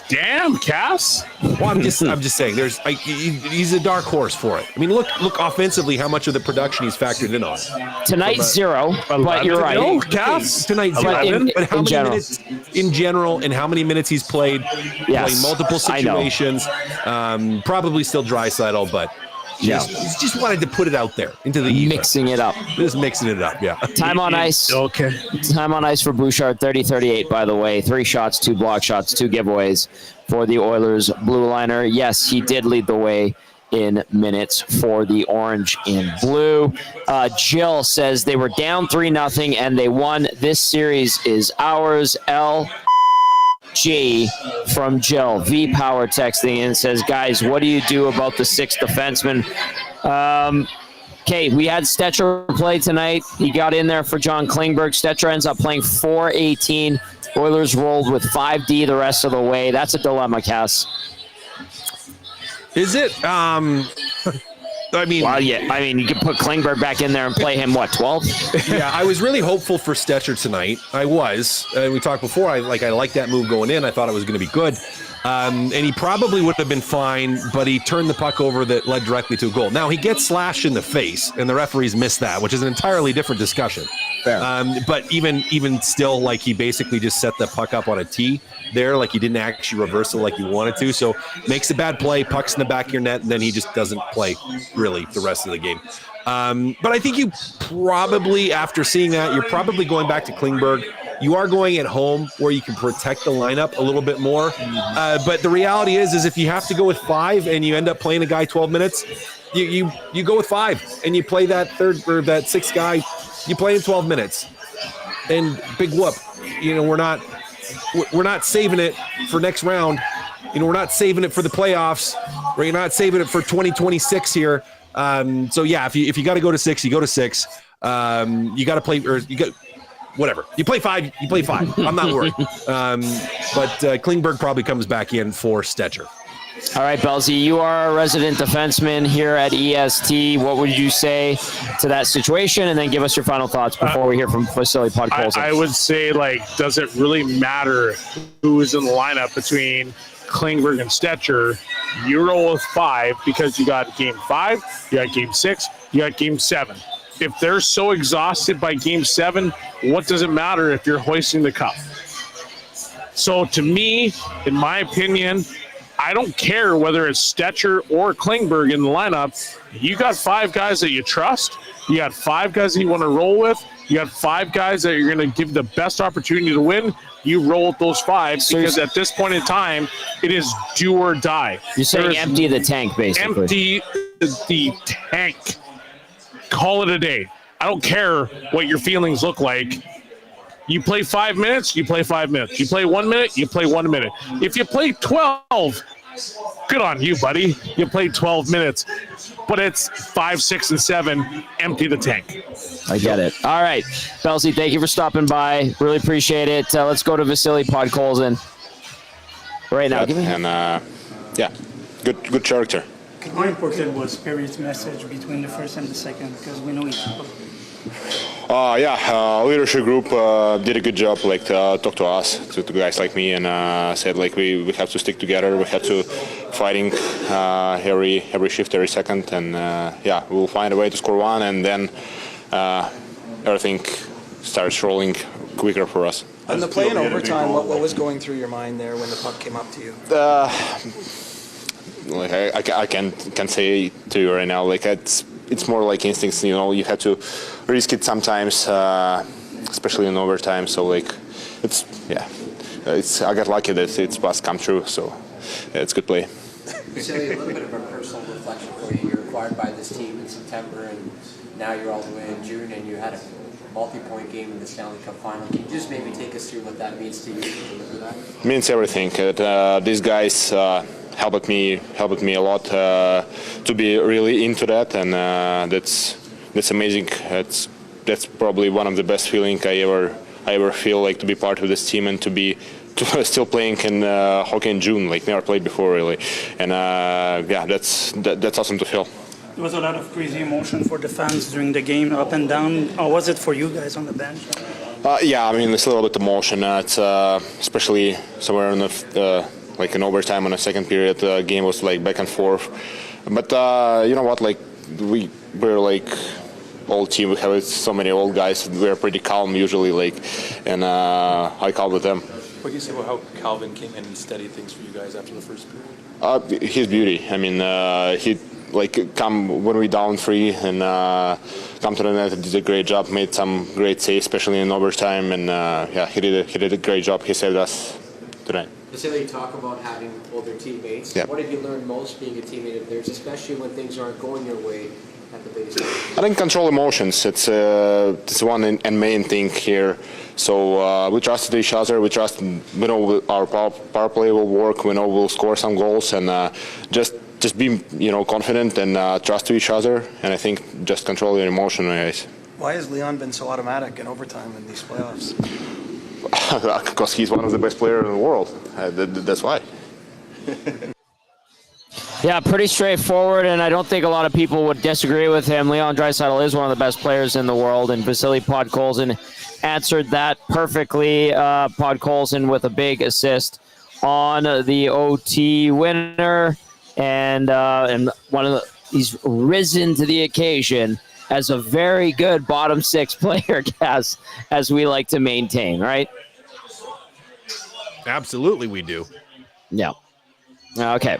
Damn, Cass. Well, I'm just saying, he's a dark horse for it. I mean, look offensively how much of the production he's factored in on. Tonight, 0, but you're right. No, Cass. Tonight, 0. But how many minutes in general and how many minutes he's played, playing multiple situations, probably still Draisaitl, but he's just wanted to put it out there into the ether. Mixing it up. Just mixing it up, yeah. Time on ice. Okay. Time on ice for Bouchard, 30-38, by the way. 3 shots, 2 block shots, 2 giveaways for the Oilers blue liner. Yes, he did lead the way in minutes for the orange and blue. Jill says they were down 3-0 and they won. This series is ours. G from Jill. V Power texting in says, guys, what do you do about the 6th defenseman? Okay, we had Stetcher play tonight. He got in there for John Klingberg. Stetcher ends up playing 4-18. Oilers rolled with 5D the rest of the way. That's a dilemma, Cass. Is it? I mean, well, yeah. I mean, you can put Klingberg back in there and play him. What, 12? Yeah, I was really hopeful for Stecher tonight. I was. We talked before. I liked that move going in. I thought it was going to be good. And he probably would have been fine, but he turned the puck over that led directly to a goal. Now, he gets slashed in the face, and the referees missed that, which is an entirely different discussion. But even still, like, he basically just set the puck up on a tee there, like he didn't actually reverse it like he wanted to. So makes a bad play, puck's in the back of your net, and then he just doesn't play, really, the rest of the game. But I think you probably, after seeing that, you're probably going back to Klingberg. You are going at home where you can protect the lineup a little bit more. But the reality is if you have to go with 5 and you end up playing a guy 12 minutes, you go with 5 and you play that third or that 6th guy. You play him 12 minutes. And big whoop. You know, we're not saving it for next round. You know, we're not saving it for the playoffs. We're not saving it for 2026 here. So yeah, if you got to go to 6, you go to 6. You got to play, or you got. Whatever. You play 5, you play 5. I'm not worried. But Klingberg probably comes back in for Stecher. All right, Bellsy, you are a resident defenseman here at EST. What would you say to that situation? And then give us your final thoughts before we hear from Vasily Podkolzin. I would say, does it really matter who is in the lineup between Klingberg and Stecher? You roll with 5 because you got game 5, you got game 6, you got game 7. If they're so exhausted by game 7, what does it matter if you're hoisting the cup? So to me, in my opinion, I don't care whether it's Stecher or Klingberg in the lineup. You got 5 guys that you trust. You got 5 guys that you want to roll with. You got 5 guys that you're going to give the best opportunity to win. You roll with those 5 because at this point in time, it is do or die. You're saying empty the tank, basically. Empty the tank. Call it a day. I don't care what your feelings look like. You play 5 minutes, you play 5 minutes. You play 1 minute, you play 1 minute. If you play 12, good on you, buddy. You played 12 minutes. But it's 5, 6, and 7. Empty the tank. I get it. All right. Bellsy, thank you for stopping by. Really appreciate it. Let's go to Vasily Podkolzin right now. Good character. How important was Perry's message between the first and the second? Because we know each other. Leadership group did a good job, talk to us, to guys like me, and said we have to stick together. We have to fighting every shift, every second, and we'll find a way to score 1, and then everything starts rolling quicker for us. On the play in overtime, what was going through your mind there when the puck came up to you? I can't say to you right now. It's more like instincts. You know, you have to risk it sometimes, especially in overtime. So I got lucky that it's must come true. So it's good play. Vasily, a little bit of a personal reflection for you. You're acquired by this team in September, and now you're all the way in June, and you had a multi-point game in the Stanley Cup final. Can you just maybe take us through what that means to you to deliver that? It means everything. These guys helped me a lot to be really into that, and that's amazing. That's probably one of the best feelings I ever feel, to be part of this team and to still playing in hockey in June, never played before really, and that's awesome to feel. There was a lot of crazy emotion for the fans during the game, up and down. How was it for you guys on the bench? It's a little bit emotion. It's especially somewhere in the in overtime on the second period, the game was back and forth. But you know what? We're old team. We have so many old guys. We're pretty calm usually, and I calm with them. What do you say about how Calvin came in and steadied things for you guys after the first period? His beauty. He come when we down 3 and come to the net. Did a great job. Made some great saves, especially in overtime. And he did a great job. He saved us tonight. Vasily, talk about having older teammates. Yeah. What have you learned most being a teammate of theirs, especially when things aren't going your way at the biggest time? I think control emotions. It's one and main thing here. So we trusted each other. We know our power play will work. We know we'll score some goals, and just be confident and trust to each other. And I think just control your emotion, guys. Why has Leon been so automatic in overtime in these playoffs? Because he's one of the best players in the world. That's why. Yeah, pretty straightforward, and I don't think a lot of people would disagree with him. Leon Draisaitl is one of the best players in the world, and Vasily Podkolzin answered that perfectly. Podkolzin with a big assist on the OT winner, and he's risen to the occasion as a very good bottom six player, Cass, as we like to maintain, right? Absolutely, we do. Yeah. Okay.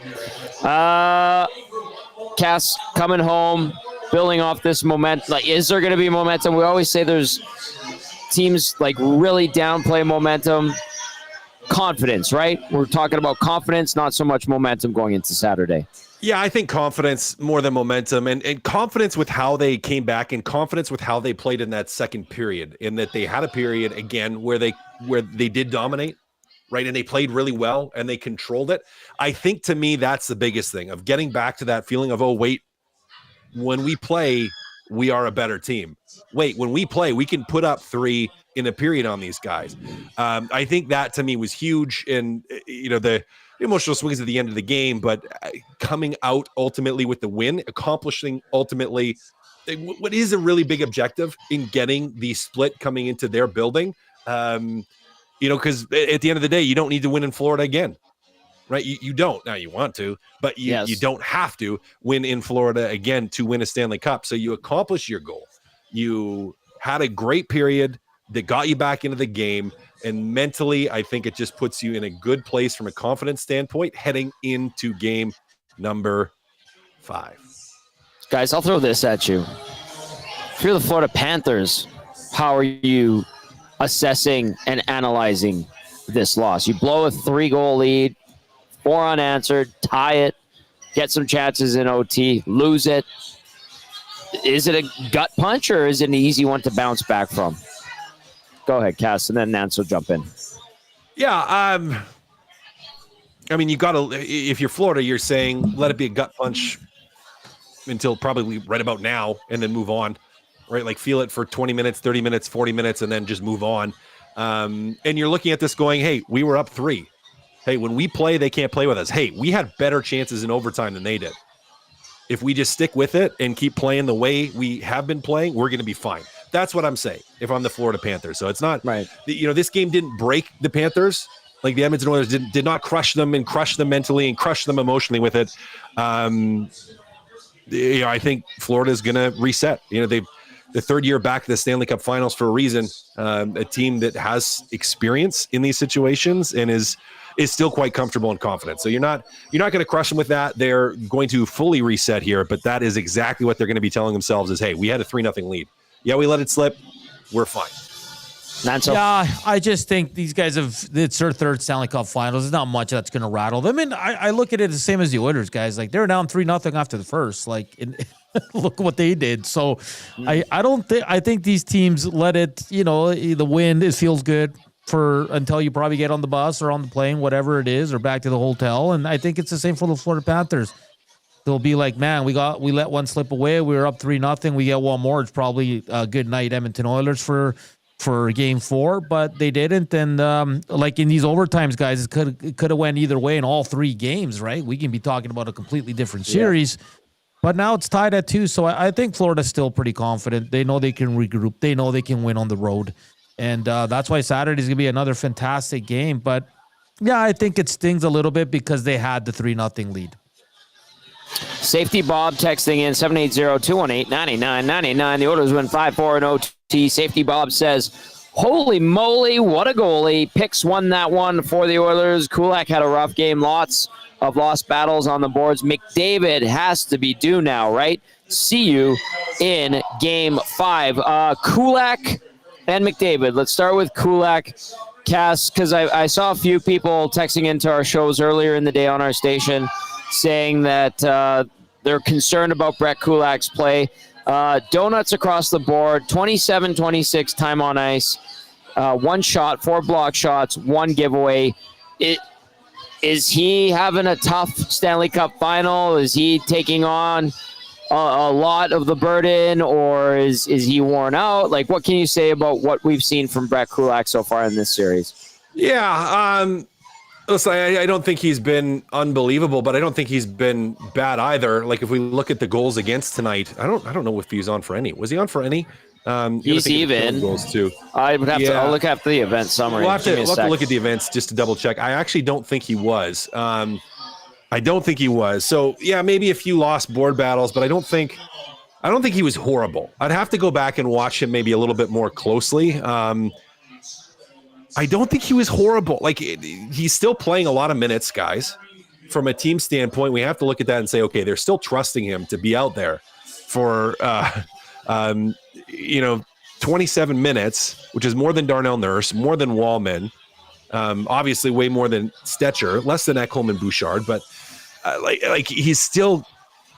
Cass coming home, building off this momentum. Like, is there going to be momentum? We always say there's teams like really downplay momentum. Confidence, right? We're talking about confidence, not so much momentum going into Saturday. Yeah, I think confidence more than momentum, and confidence with how they came back, and confidence with how they played in that second period, in that they had a period again where they did dominate, right? And they played really well and they controlled it. I think to me, that's the biggest thing of getting back to that feeling of, oh, wait, when we play, we are a better team. Wait, when we play, we can put up 3 in a period on these guys. I think that to me was huge. And, the emotional swings at the end of the game, but coming out ultimately with the win, accomplishing ultimately what is a really big objective in getting the split coming into their building. Because at the end of the day, you don't need to win in Florida again, right? You don't. Now you want to, but you don't have to win in Florida again to win a Stanley Cup. So you accomplish your goal. You had a great period that got you back into the game. And mentally, I think it just puts you in a good place from a confidence standpoint heading into game number 5. Guys, I'll throw this at you. If you're the Florida Panthers, how are you assessing and analyzing this loss? You blow a 3-goal lead, 4 unanswered, tie it, get some chances in OT, lose it. Is it a gut punch or is it an easy one to bounce back from? Go ahead, Cass, and then Nance will jump in. Yeah, I mean, you got to, if you're Florida, you're saying let it be a gut punch until probably right about now and then move on, right? Like feel it for 20 minutes, 30 minutes, 40 minutes, and then just move on. And you're looking at this going, hey, we were up 3. Hey, when we play, they can't play with us. Hey, we had better chances in overtime than they did. If we just stick with it and keep playing the way we have been playing, we're going to be fine. That's what I'm saying if I'm the Florida Panthers. So it's not, right. This game didn't break the Panthers. Like the Edmonton Oilers did not crush them and crush them mentally and crush them emotionally with it. I think Florida is going to reset. They've the third year back to the Stanley Cup Finals for a reason. A team that has experience in these situations and is still quite comfortable and confident. So you're not going to crush them with that. They're going to fully reset here, but that is exactly what they're going to be telling themselves is, hey, we had a 3-0 lead. Yeah, we let it slip. We're fine. Yeah, I just think these guys it's their third Stanley Cup Finals. There's not much that's going to rattle them. And I look at it the same as the Oilers, guys. Like, they're down 3-0 after the first. Like, look what they did. So I think these teams let it, the wind, it feels good until you probably get on the bus or on the plane, whatever it is, or back to the hotel. And I think it's the same for the Florida Panthers. They'll be like, man, we let one slip away. We were up 3-0. We get one more. It's probably a good night, Edmonton Oilers, for game 4, but they didn't. And like in these overtimes, guys, it could have went either way in all 3 games, right? We can be talking about a completely different series, but now it's tied at 2. So I think Florida's still pretty confident. They know they can regroup. They know they can win on the road. And that's why Saturday's going to be another fantastic game. But yeah, I think it stings a little bit because they had the 3-0 lead. Safety Bob texting in 780-218-9999. The Oilers win 5-4 in OT. Safety Bob says, holy moly, what a goalie. Picks won that one for the Oilers. Kulak had a rough game. Lots of lost battles on the boards. McDavid has to be due now, right? See you in game 5. Kulak and McDavid. Let's start with Kulak. Cass, because I saw a few people texting into our shows earlier in the day on our station saying that they're concerned about Brett Kulak's play. Donuts across the board, 27-26 time on ice, 1 shot, 4 block shots, 1 giveaway. Is he having a tough Stanley Cup final? Is he taking on a lot of the burden, or is he worn out? Like, what can you say about what we've seen from Brett Kulak so far in this series? Yeah, Listen, I don't think he's been unbelievable, but I don't think he's been bad either. Like if we look at the goals against tonight, I don't know if he was on for any. Was he on for any? He's even. Goals too. I would have to. I'll look after the event summary. We'll have to look at the events just to double check. I actually don't think he was. I don't think he was. So yeah, maybe a few lost board battles, but I don't think he was horrible. I'd have to go back and watch him maybe a little bit more closely. I don't think he was horrible. Like he's still playing a lot of minutes, guys. From a team standpoint, we have to look at that and say, okay, they're still trusting him to be out there for 27 minutes, which is more than Darnell Nurse, more than Walman, obviously way more than Stetcher, less than Ekholm and Bouchard, but like he's still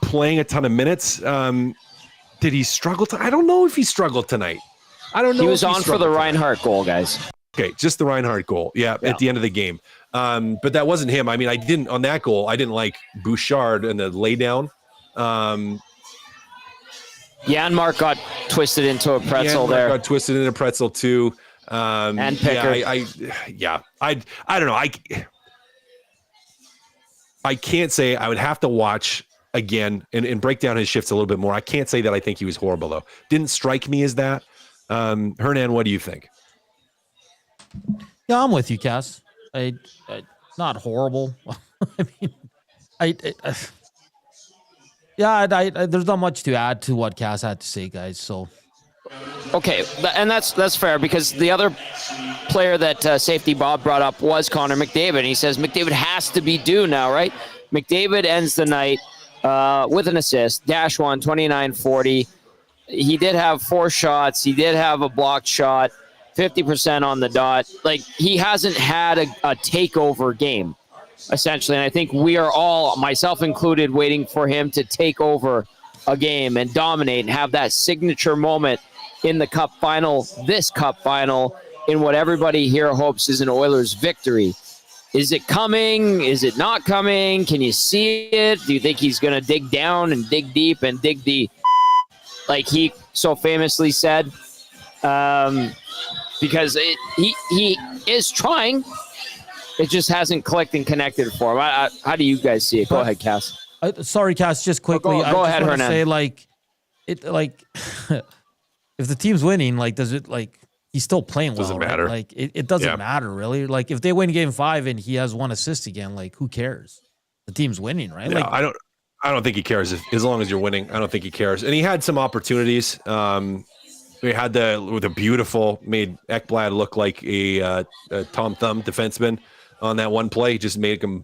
playing a ton of minutes. Did he struggle? I don't know if he struggled tonight. I don't know. He was on for the Reinhart goal, guys. Okay, just the Reinhart goal. Yeah, at the end of the game. But that wasn't him. I mean, on that goal, I didn't like Bouchard and the laydown. Janmark got twisted into a pretzel there. Got twisted into a pretzel too. And Pickard. I don't know. I can't say. I would have to watch again and break down his shifts a little bit more. I can't say that I think he was horrible though. Didn't strike me as that. Hernan, what do you think? Yeah, I'm with you, Cass. Not horrible. I mean, there's not much to add to what Cass had to say, guys. So, okay, and that's fair because the other player that Safety Bob brought up was Connor McDavid. And he says McDavid has to be due now, right? McDavid ends the night with an assist, -1, 29-40. He did have 4 shots. He did have a blocked shot. 50% on the dot. Like, he hasn't had a takeover game, essentially. And I think we are all, myself included, waiting for him to take over a game and dominate and have that signature moment in the cup final, this cup final, in what everybody here hopes is an Oilers victory. Is it coming? Is it not coming? Can you see it? Do you think he's going to dig down and dig deep and dig the, like he so famously said? Because he is trying. It just hasn't clicked and connected for him. How do you guys see it? Go ahead, Cass. Sorry, Cass, just quickly. Go ahead, Hernan. Say, if the team's winning, does it, he's still playing well, doesn't matter. Right? It doesn't matter, really. Like, if they win game 5 and he has 1 assist again, who cares? The team's winning, right? Yeah, I don't think he cares as long as you're winning. I don't think he cares. And he had some opportunities. We had with a beautiful, made Ekblad look like a Tom Thumb defenseman on that one play. Just made him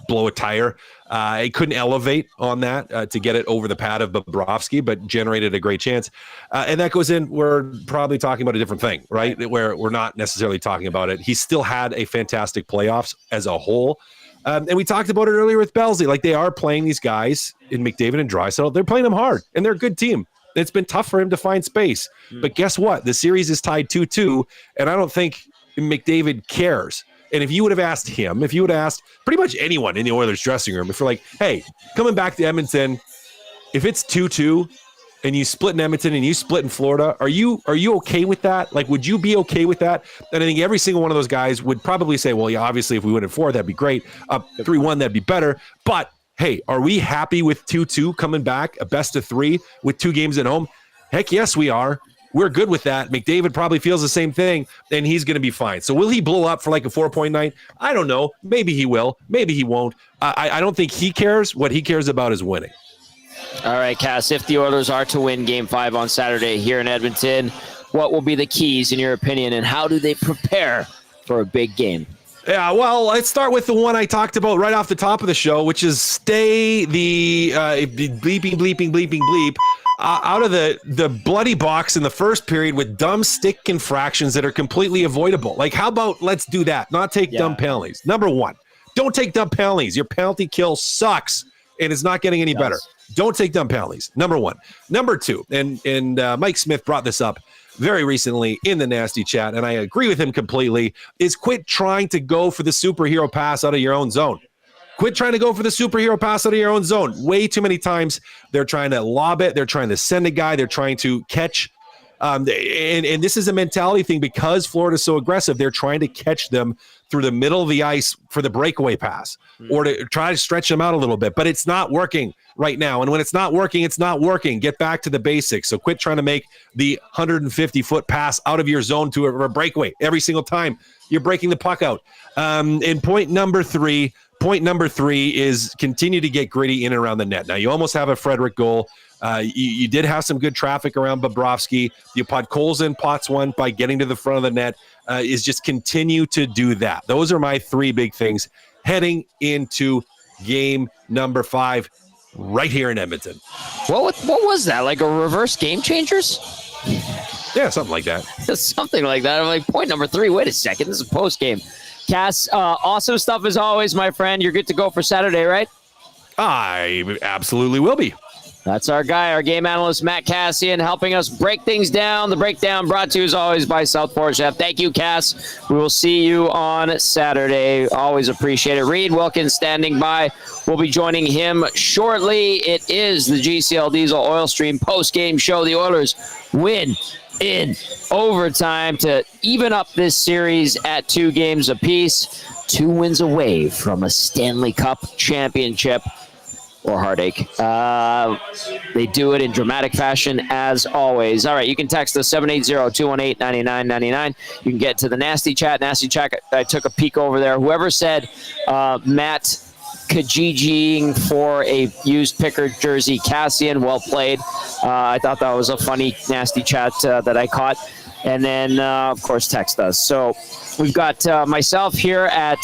blow a tire. He couldn't elevate on that to get it over the pad of Bobrovsky, but generated a great chance. And that goes in. We're probably talking about a different thing, right? Where we're not necessarily talking about it. He still had a fantastic playoffs as a whole. And we talked about it earlier with Belzy. Like, they are playing these guys in McDavid and Draisaitl. They're playing them hard, and they're a good team. It's been tough for him to find space. But guess what? The series is tied 2-2, and I don't think McDavid cares. And if you would have asked him, if you would have asked pretty much anyone in the Oilers dressing room, if you're like, hey, coming back to Edmonton, if it's 2-2 and you split in Edmonton and you split in Florida, are you okay with that? Like, would you be okay with that? And I think every single one of those guys would probably say, well, yeah, obviously if we win in 4, that'd be great. Up 3-1, that'd be better. But hey, are we happy with 2-2 coming back, a best of 3 with 2 games at home? Heck yes, we are. We're good with that. McDavid probably feels the same thing, and he's going to be fine. So will he blow up for like a 4.9? I don't know. Maybe he will. Maybe he won't. I don't think he cares. What he cares about is winning. All right, Cass, if the Oilers are to win Game 5 on Saturday here in Edmonton, what will be the keys, in your opinion, and how do they prepare for a big game? Yeah, well, let's start with the one I talked about right off the top of the show, which is stay the bleep out of the bloody box in the first period with dumb stick infractions that are completely avoidable. Like, how about let's do that? Not take dumb penalties. Number 1, don't take dumb penalties. Your penalty kill sucks, and it's not getting any better. Don't take dumb penalties. Number 1. Number 2, and Mike Smith brought this up very recently in the Nasty Chat, and I agree with him completely, is quit trying to go for the superhero pass out of your own zone. Quit trying to go for the superhero pass out of your own zone. Way too many times they're trying to lob it. They're trying to send a guy. They're trying to catch. And this is a mentality thing because Florida's so aggressive. They're trying to catch them through the middle of the ice for the breakaway pass or to try to stretch them out a little bit. But it's not working right now. And when it's not working, it's not working. Get back to the basics. So quit trying to make the 150-foot pass out of your zone to a breakaway every single time you're breaking the puck out. And point number three is continue to get gritty in and around the net. Now, you almost have a Frederick goal. You did have some good traffic around Bobrovsky. The Podkolzin pots one by getting to the front of the net. Is just continue to do that. Those are my three big things heading into game number 5 right here in Edmonton. What was that? Like a reverse game changers? Yeah, something like that. Something like that. I'm like, point number 3. Wait a second. This is a post game. Cass, awesome stuff as always, my friend. You're good to go for Saturday, right? I absolutely will be. That's our guy, our game analyst, Matt Cassian, helping us break things down. The breakdown brought to you, as always, by Southport Chef. Thank you, Cass. We will see you on Saturday. Always appreciate it. Reid Wilkins standing by. We'll be joining him shortly. It is the GCL Diesel Oil Stream post-game show. The Oilers win in overtime to even up this series at 2 games apiece. 2 wins away from a Stanley Cup championship. Or heartache. They do it in dramatic fashion as always. All right, you can text us 780-218-9999. You can get to the Nasty Chat. Nasty Chat, I took a peek over there. Whoever said Matt Kajijiing for a used picker jersey, Kassian, well played. I thought that was a funny Nasty Chat that I caught. And then, of course, text us. So we've got myself here at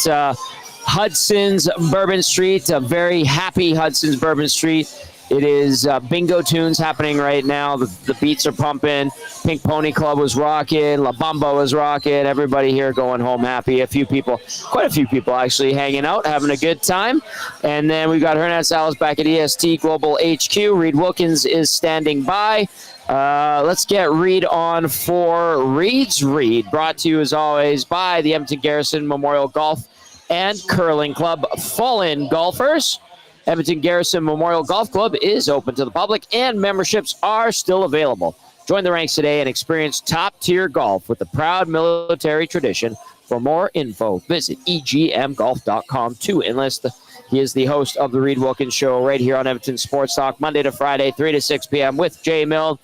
Hudson's Bourbon Street, a very happy Hudson's Bourbon Street. It is bingo tunes happening right now. The beats are pumping. Pink Pony Club was rocking. La Bamba was rocking. Everybody here going home happy. Quite a few people actually hanging out, having a good time. And then we've got Hernan Salas back at EST Global HQ. Reid Wilkins is standing by. Let's get Reid on for Reid's Read, brought to you as always by the Edmonton Garrison Memorial Golf and Curling Club. Fallen golfers, Edmonton Garrison Memorial Golf Club is open to the public and memberships are still available. Join the ranks today and experience top-tier golf with the proud military tradition. For more info, visit egmgolf.com to enlist. He is the host of the Reid Wilkins Show right here on Edmonton Sports Talk, Monday to Friday, 3 to 6 p.m. with Jay Milne.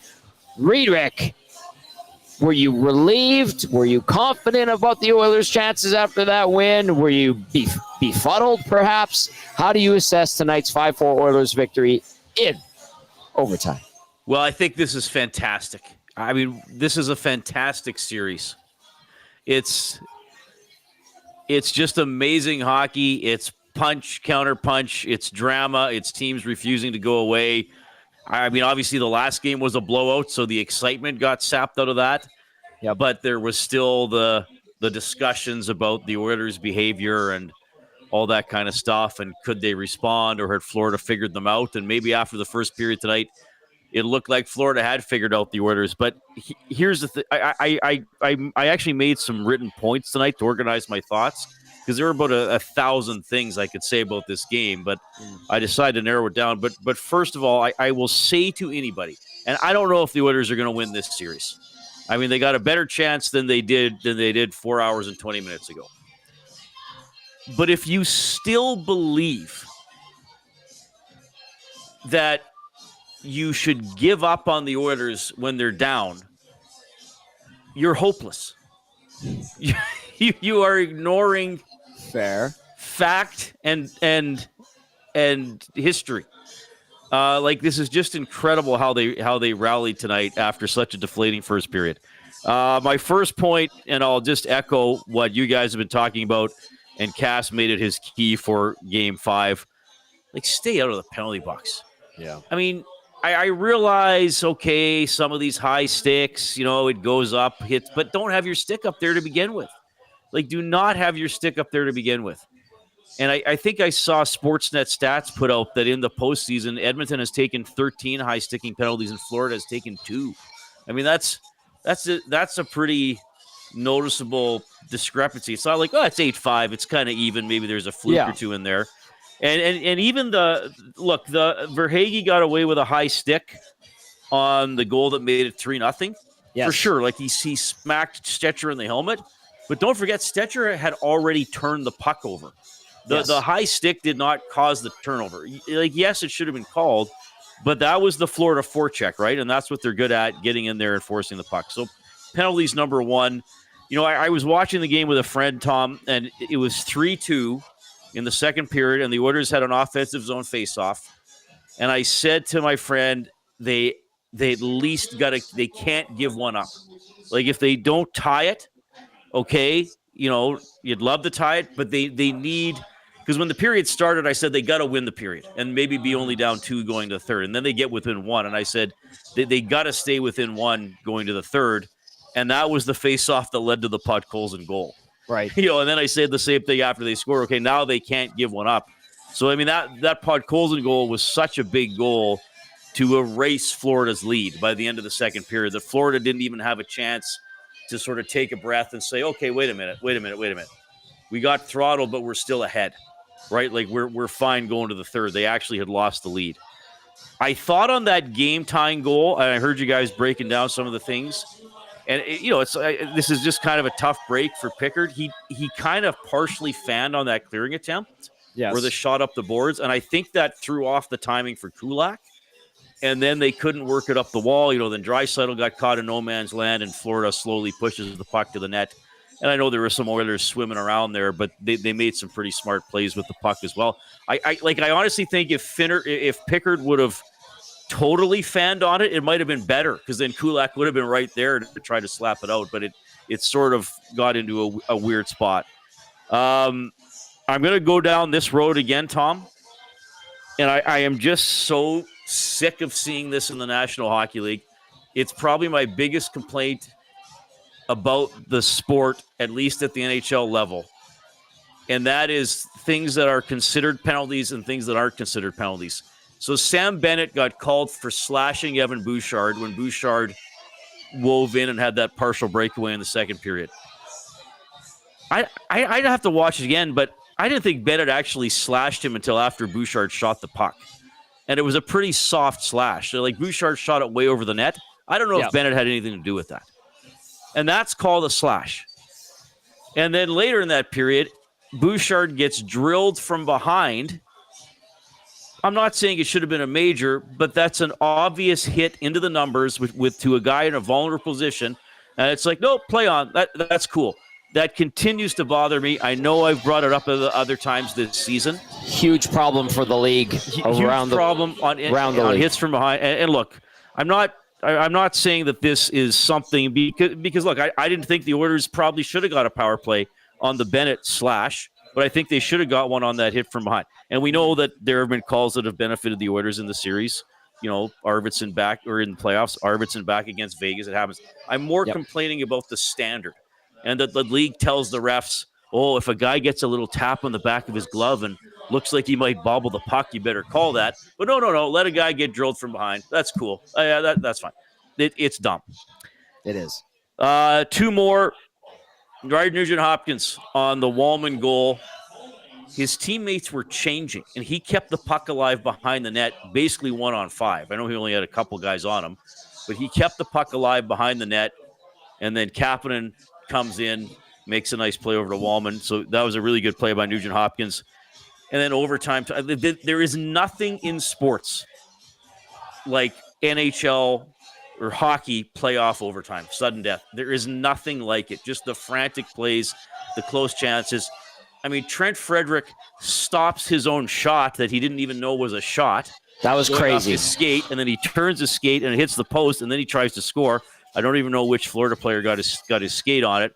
Reid, Rick, were you relieved? Were you confident about the Oilers' chances after that win? Were you befuddled, perhaps? How do you assess tonight's 5-4 Oilers victory in overtime? Well, I think this is fantastic. I mean, this is a fantastic series. It's just amazing hockey. It's punch, counter punch. It's drama. It's teams refusing to go away. I mean, obviously the last game was a blowout, so the excitement got sapped out of that. Yeah, but there was still the discussions about the Oilers' behavior and all that kind of stuff, and could they respond, or had Florida figured them out? And maybe after the first period tonight, it looked like Florida had figured out the Oilers. But here's the thing: I actually made some written points tonight to organize my thoughts, because there were about 1,000 things I could say about this game, but I decided to narrow it down. But first of all, I will say to anybody, and I don't know if the Oilers are going to win this series. I mean, they got a better chance than they did 4 hours and 20 minutes ago. But if you still believe that you should give up on the Oilers when they're down, you're hopeless. You are ignoring fact and history. Like, this is just incredible how they rallied tonight after such a deflating first period. My first point, and I'll just echo what you guys have been talking about, and Cass made it his key for Game 5. Like, stay out of the penalty box. Yeah. I mean, I realize, okay, some of these high sticks, it goes up, hits, but don't have your stick up there to begin with. Like, do not have your stick up there to begin with. And I think I saw Sportsnet stats put out that in the postseason, Edmonton has taken 13 high-sticking penalties and Florida has taken 2. I mean, that's a pretty noticeable discrepancy. It's not like, oh, it's 8-5. It's kind of even. Maybe there's a fluke or two in there. And even the Verhaeghe got away with a high stick on the goal that made it 3-0. Yes. For sure. Like, he smacked Stetcher in the helmet. But don't forget, Stetcher had already turned the puck over. The high stick did not cause the turnover. Like, yes, it should have been called, but that was the Florida forecheck, right? And that's what they're good at, getting in there and forcing the puck. So penalties number one. You know, I was watching the game with a friend, Tom, and it was 3-2 in the second period, and the Oilers had an offensive zone faceoff. And I said to my friend, they at least they can't give one up. Like, if they don't tie it, okay, you know, you'd love to tie it, but they need, because when the period started, I said they got to win the period and maybe be only down 2 going to the third. And then they get within 1. And I said they got to stay within 1 going to the third. And that was the face-off that led to the Podkolzin goal. Right. You know, and then I said the same thing after they score. Okay, now they can't give one up. So, I mean, that Podkolzin goal was such a big goal to erase Florida's lead by the end of the second period that Florida didn't even have a chance to sort of take a breath and say, okay, wait a minute. We got throttled, but we're still ahead, right? Like, we're fine going to the third. They actually had lost the lead. I thought on that game-tying goal, and I heard you guys breaking down some of the things, and, this is just kind of a tough break for Pickard. He kind of partially fanned on that clearing attempt where the shot up the boards, and I think that threw off the timing for Kulak. And then they couldn't work it up the wall. You know, then Draisaitl got caught in no man's land, and Florida slowly pushes the puck to the net. And I know there were some Oilers swimming around there, but they made some pretty smart plays with the puck as well. I honestly think if Pickard would have totally fanned on it, it might have been better, because then Kulak would have been right there to try to slap it out. But it sort of got into a weird spot. I'm going to go down this road again, Tom. And I am just so sick of seeing this in the National Hockey League. It's probably my biggest complaint about the sport, at least at the NHL level. And that is things that are considered penalties and things that aren't considered penalties. So Sam Bennett got called for slashing Evan Bouchard when Bouchard wove in and had that partial breakaway in the second period. I'd have to watch it again, but I didn't think Bennett actually slashed him until after Bouchard shot the puck. And it was a pretty soft slash. So, like, Bouchard shot it way over the net. I don't know if Bennett had anything to do with that. And that's called a slash. And then later in that period, Bouchard gets drilled from behind. I'm not saying it should have been a major, but that's an obvious hit into the numbers with to a guy in a vulnerable position. And it's like, no, play on. That's cool. That continues to bother me. I know I've brought it up other times this season. Huge problem for the league. Huge problem on hits from behind. And look, I'm not saying that this is something because look, I didn't think the Oilers probably should have got a power play on the Bennett slash, but I think they should have got one on that hit from behind. And we know that there have been calls that have benefited the Oilers in the series. You know, Arvidsson back, or in the playoffs, Arvidsson back against Vegas. It happens. I'm more complaining about the standard. And that the league tells the refs, oh, if a guy gets a little tap on the back of his glove and looks like he might bobble the puck, you better call that. But no. Let a guy get drilled from behind. That's cool. That's fine. It's dumb. It is. 2 more. Reid Nugent-Hopkins on the Walman goal. His teammates were changing, and he kept the puck alive behind the net, basically 1-on-5. I know he only had a couple guys on him, but he kept the puck alive behind the net, and then Kapanen comes in, makes a nice play over to Walman. So that was a really good play by Nugent-Hopkins. And then overtime, there is nothing in sports like NHL or hockey playoff overtime, sudden death. There is nothing like it. Just the frantic plays, the close chances. I mean, Trent Frederick stops his own shot that he didn't even know was a shot. That was crazy. Off his skate, and then he turns his skate and it hits the post, and then he tries to score. I don't even know which Florida player got his skate on it.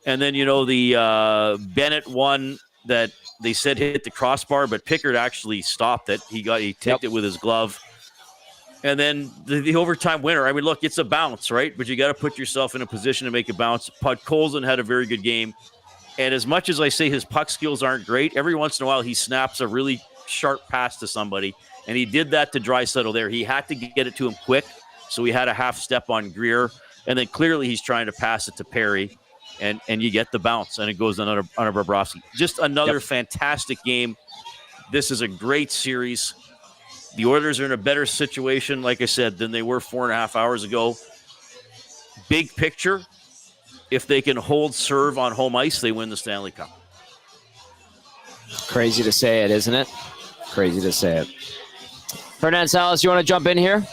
And then, you know, the Bennett one that they said hit the crossbar, but Pickard actually stopped it. He ticked it with his glove. And then the overtime winner. I mean, look, it's a bounce, right? But you got to put yourself in a position to make a bounce. Podkolzin had a very good game. And as much as I say his puck skills aren't great, every once in a while he snaps a really sharp pass to somebody. And he did that to Draisaitl there. He had to get it to him quick. So he had a half step on Greer, and then clearly he's trying to pass it to Perry, and you get the bounce, and it goes under Bobrovsky. Just another fantastic game. This is a great series. The Oilers are in a better situation, like I said, than they were 4.5 hours ago. Big picture, if they can hold serve on home ice, they win the Stanley Cup. Crazy to say it, isn't it? Crazy to say it. Hernan, Salas, you want to jump in here?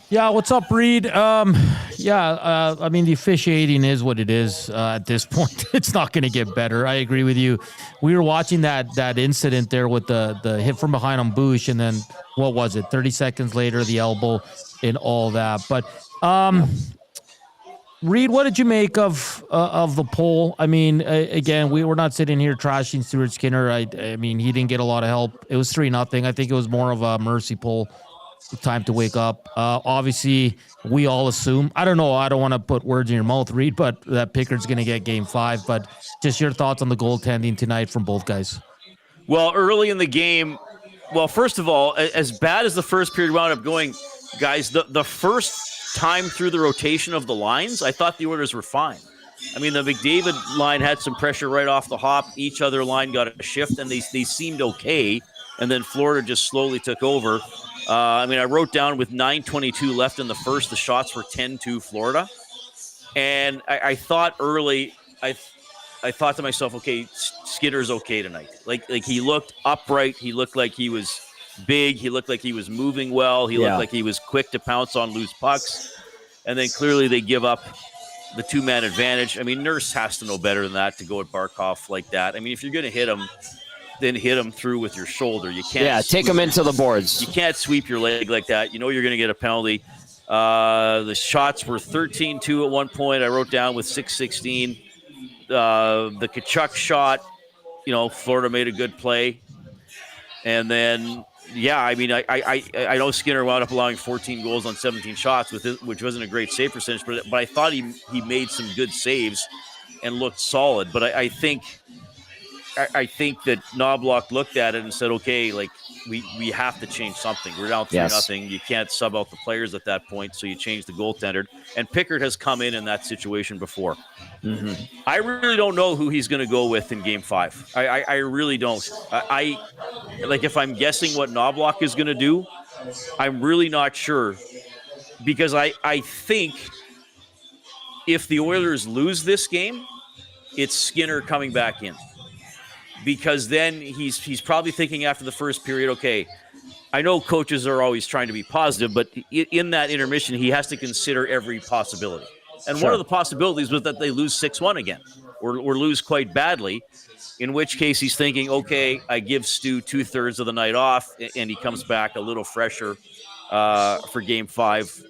Yeah, what's up, Reid? I mean, the officiating is what it is at this point. It's not going to get better. I agree with you. We were watching that incident there with the hit from behind on Bush, and then, what was it, 30 seconds later, the elbow and all that. But, Reid, what did you make of the poll? I mean, again, we're not sitting here trashing Stuart Skinner. I mean, he didn't get a lot of help. It was 3-0. I think it was more of a mercy poll. Time to wake up. Obviously, we all assume. I don't know. I don't want to put words in your mouth, Reid, but that Pickard's going to get Game 5. But just your thoughts on the goaltending tonight from both guys. Well, early in the game, first of all, as bad as the first period wound up going, guys, the first time through the rotation of the lines, I thought the Oilers were fine. I mean, the McDavid line had some pressure right off the hop. Each other line got a shift, and they seemed okay. And then Florida just slowly took over. I wrote down with 9:22 left in the first, the shots were 10-2 Florida. And I thought early, I thought to myself, okay, Skinner's okay tonight. Like he looked upright. He looked like he was big. He looked like he was moving well. He looked like he was quick to pounce on loose pucks. And then clearly they give up the two-man advantage. I mean, Nurse has to know better than that to go at Barkov like that. I mean, if you're going to hit him, then hit him through with your shoulder. You can't. Yeah, take him into the boards. You can't sweep your leg like that. You know you're going to get a penalty. The shots were 13-2 at one point. I wrote down with 6:16. The Tkachuk shot, Florida made a good play. And then, I know Skinner wound up allowing 14 goals on 17 shots, which wasn't a great save percentage, but I thought he made some good saves and looked solid. But I think that Knobloch looked at it and said, okay, like we have to change something. We're down 3-0. You can't sub out the players at that point, so you change the goaltender. And Pickard has come in that situation before. Mm-hmm. I really don't know who he's going to go with in Game 5. I really don't. If I'm guessing what Knobloch is going to do, I'm really not sure. Because I think if the Oilers lose this game, it's Skinner coming back in. Because then he's probably thinking after the first period, okay, I know coaches are always trying to be positive, but in that intermission, he has to consider every possibility. And one of the possibilities was that they lose 6-1 again or lose quite badly, in which case he's thinking, okay, I give Stu 2/3 of the night off, and he comes back a little fresher for Game 5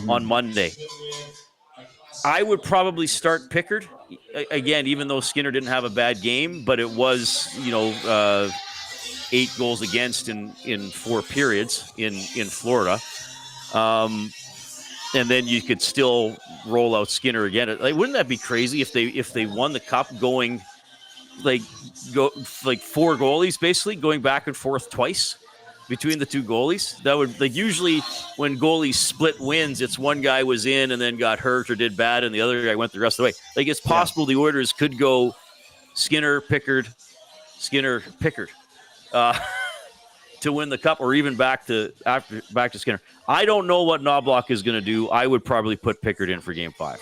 on Monday. I would probably start Pickard. Again, even though Skinner didn't have a bad game, but it was, 8 goals against in 4 periods in Florida. And then you could still roll out Skinner again. Wouldn't that be crazy if they won the cup going 4 goalies, basically going back and forth twice between the two goalies? That would, usually when goalies split wins, it's one guy was in and then got hurt or did bad and the other guy went the rest of the way. It's possible the Oilers could go Skinner, Pickard to win the cup, or even back to Skinner. I don't know what Knobloch is going to do. I would probably put Pickard in for Game 5.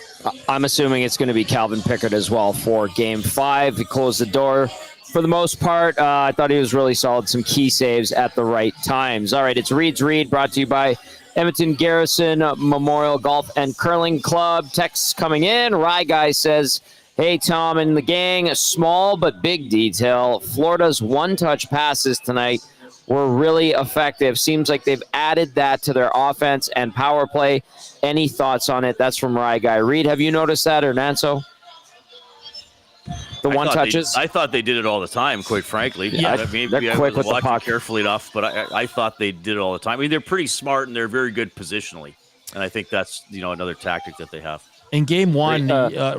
I'm assuming it's going to be Calvin Pickard as well for Game 5. He closed the door for the most part. I thought he was really solid. Some key saves at the right times. All right, it's Reid's Reid, brought to you by Edmonton Garrison Memorial Golf and Curling Club. Texts coming in. Rye Guy says, hey, Tom and the gang, small but big detail. Florida's one-touch passes tonight were really effective. Seems like they've added that to their offense and power play. Any thoughts on it? That's from Rye Guy. Reid, have you noticed that, or Nanso? The one touches? I thought they did it all the time, quite frankly. Yeah, they're quick with the puck. Carefully enough, but I thought they did it all the time. I mean, they're pretty smart and they're very good positionally. And I think that's, another tactic that they have. In Game 1,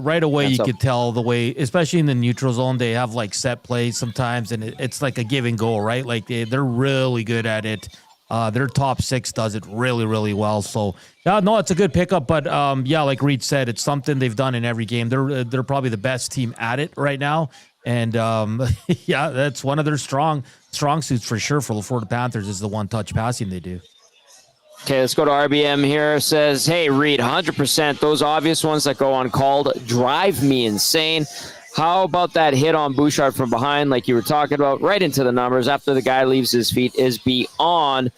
right away you could tell the way, especially in the neutral zone, they have set plays sometimes, and it's like a give and go, right? They're really good at it. Their top 6 does it really, really well. So, no, it's a good pickup. But, like Reid said, it's something they've done in every game. They're probably the best team at it right now. And, that's one of their strong suits for sure for the Florida Panthers is the one-touch passing they do. Okay, let's go to RBM here. Says, hey, Reid, 100%. Those obvious ones that go uncalled drive me insane. How about that hit on Bouchard from behind, like you were talking about, right into the numbers after the guy leaves his feet is beyond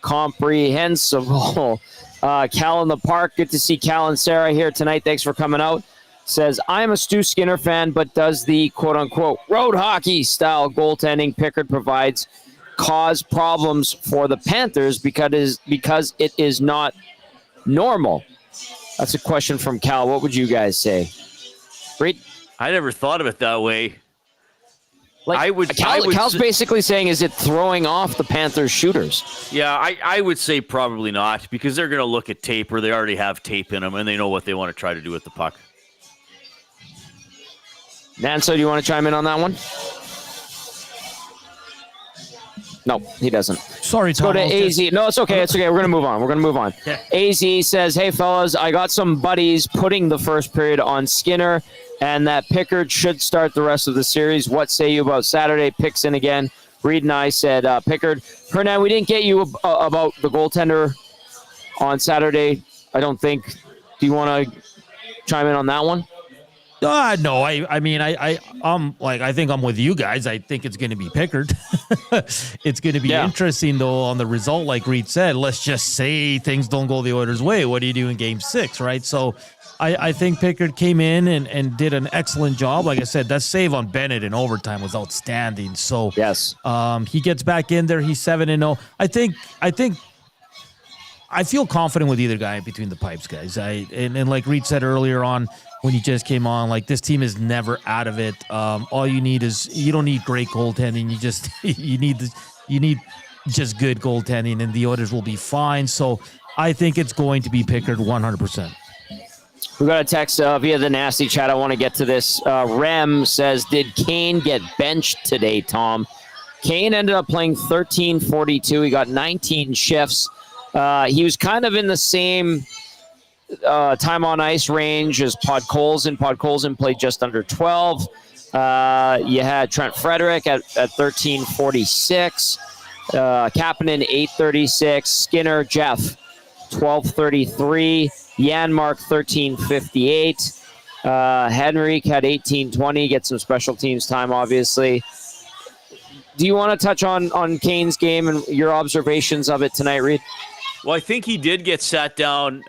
comprehensible. Cal in the park. Good to see Cal and Sarah here tonight. Thanks for coming out. Says, I am a Stu Skinner fan, but does the quote-unquote road hockey style goaltending Pickard provides cause problems for the Panthers because it is not normal? That's a question from Cal. What would you guys say? Reid? I never thought of it that way. Cal's basically saying, is it throwing off the Panthers shooters? Yeah, I would say probably not, because they're going to look at tape, or they already have tape in them, and they know what they want to try to do with the puck. Nanso, do you want to chime in on that one? No, he doesn't. Sorry, Tom. Let's go to AZ. No, it's okay. It's okay. We're going to move on. Yeah. AZ says, hey, fellas, I got some buddies putting the first period on Skinner and that Pickard should start the rest of the series. What say you about Saturday? Picks in again. Reid and I said Pickard. Hernan, we didn't get you about the goaltender on Saturday, I don't think. Do you want to chime in on that one? No, I mean, I think I'm with you guys. I think it's going to be Pickard. It's going to be interesting, though, on the result, like Reid said. Let's just say things don't go the Oilers' way. What do you do in Game 6, right? So I think Pickard came in and did an excellent job. Like I said, that save on Bennett in overtime was outstanding. So yes, he gets back in there. He's 7-0. I feel confident with either guy between the pipes, guys. And like Reid said earlier on, when he just came on, like, this team is never out of it. All you need is, you don't need great goaltending. You need just good goaltending, and the Oilers will be fine. So I think it's going to be Pickard 100%. We got a text via the nasty chat. I want to get to this. Rem says, did Kane get benched today, Tom? Kane ended up playing 13:42. He got 19 shifts. He was kind of in the same time on ice range as Podkolzin. Podkolzin played just under 12. You had Trent Frederick at 13:46. Kapanen 8:36. Skinner, Jeff 12:33. Janmark 13:58. Henrik had 18:20. Get some special teams time, obviously. Do you want to touch on Kane's game and your observations of it tonight, Reid? Well, I think he did get sat down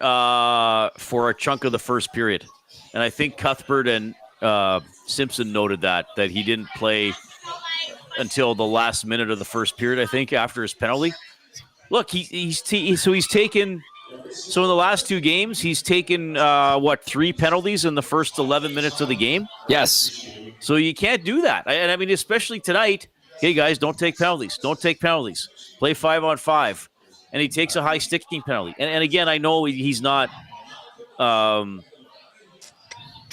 for a chunk of the first period. And I think Cuthbert and Simpson noted that he didn't play until the last minute of the first period, I think, after his penalty. Look, he's taken – so in the last two games, he's taken, 3 penalties in the first 11 minutes of the game? Yes. So you can't do that. And I mean, especially tonight, hey, guys, don't take penalties. Don't take penalties. Play 5-on-5. And he takes a high sticking penalty. And again, I know he's not trying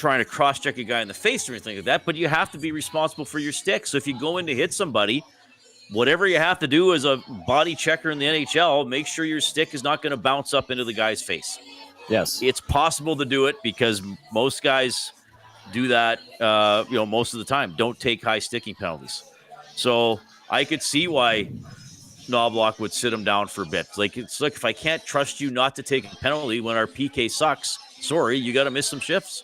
to cross-check a guy in the face or anything like that, but you have to be responsible for your stick. So if you go in to hit somebody, whatever you have to do as a body checker in the NHL, make sure your stick is not going to bounce up into the guy's face. Yes. It's possible to do it because most guys do that, most of the time. Don't take high sticking penalties. So I could see why Knobloch would sit him down for a bit. It's like, if I can't trust you not to take a penalty when our PK sucks, sorry, you got to miss some shifts.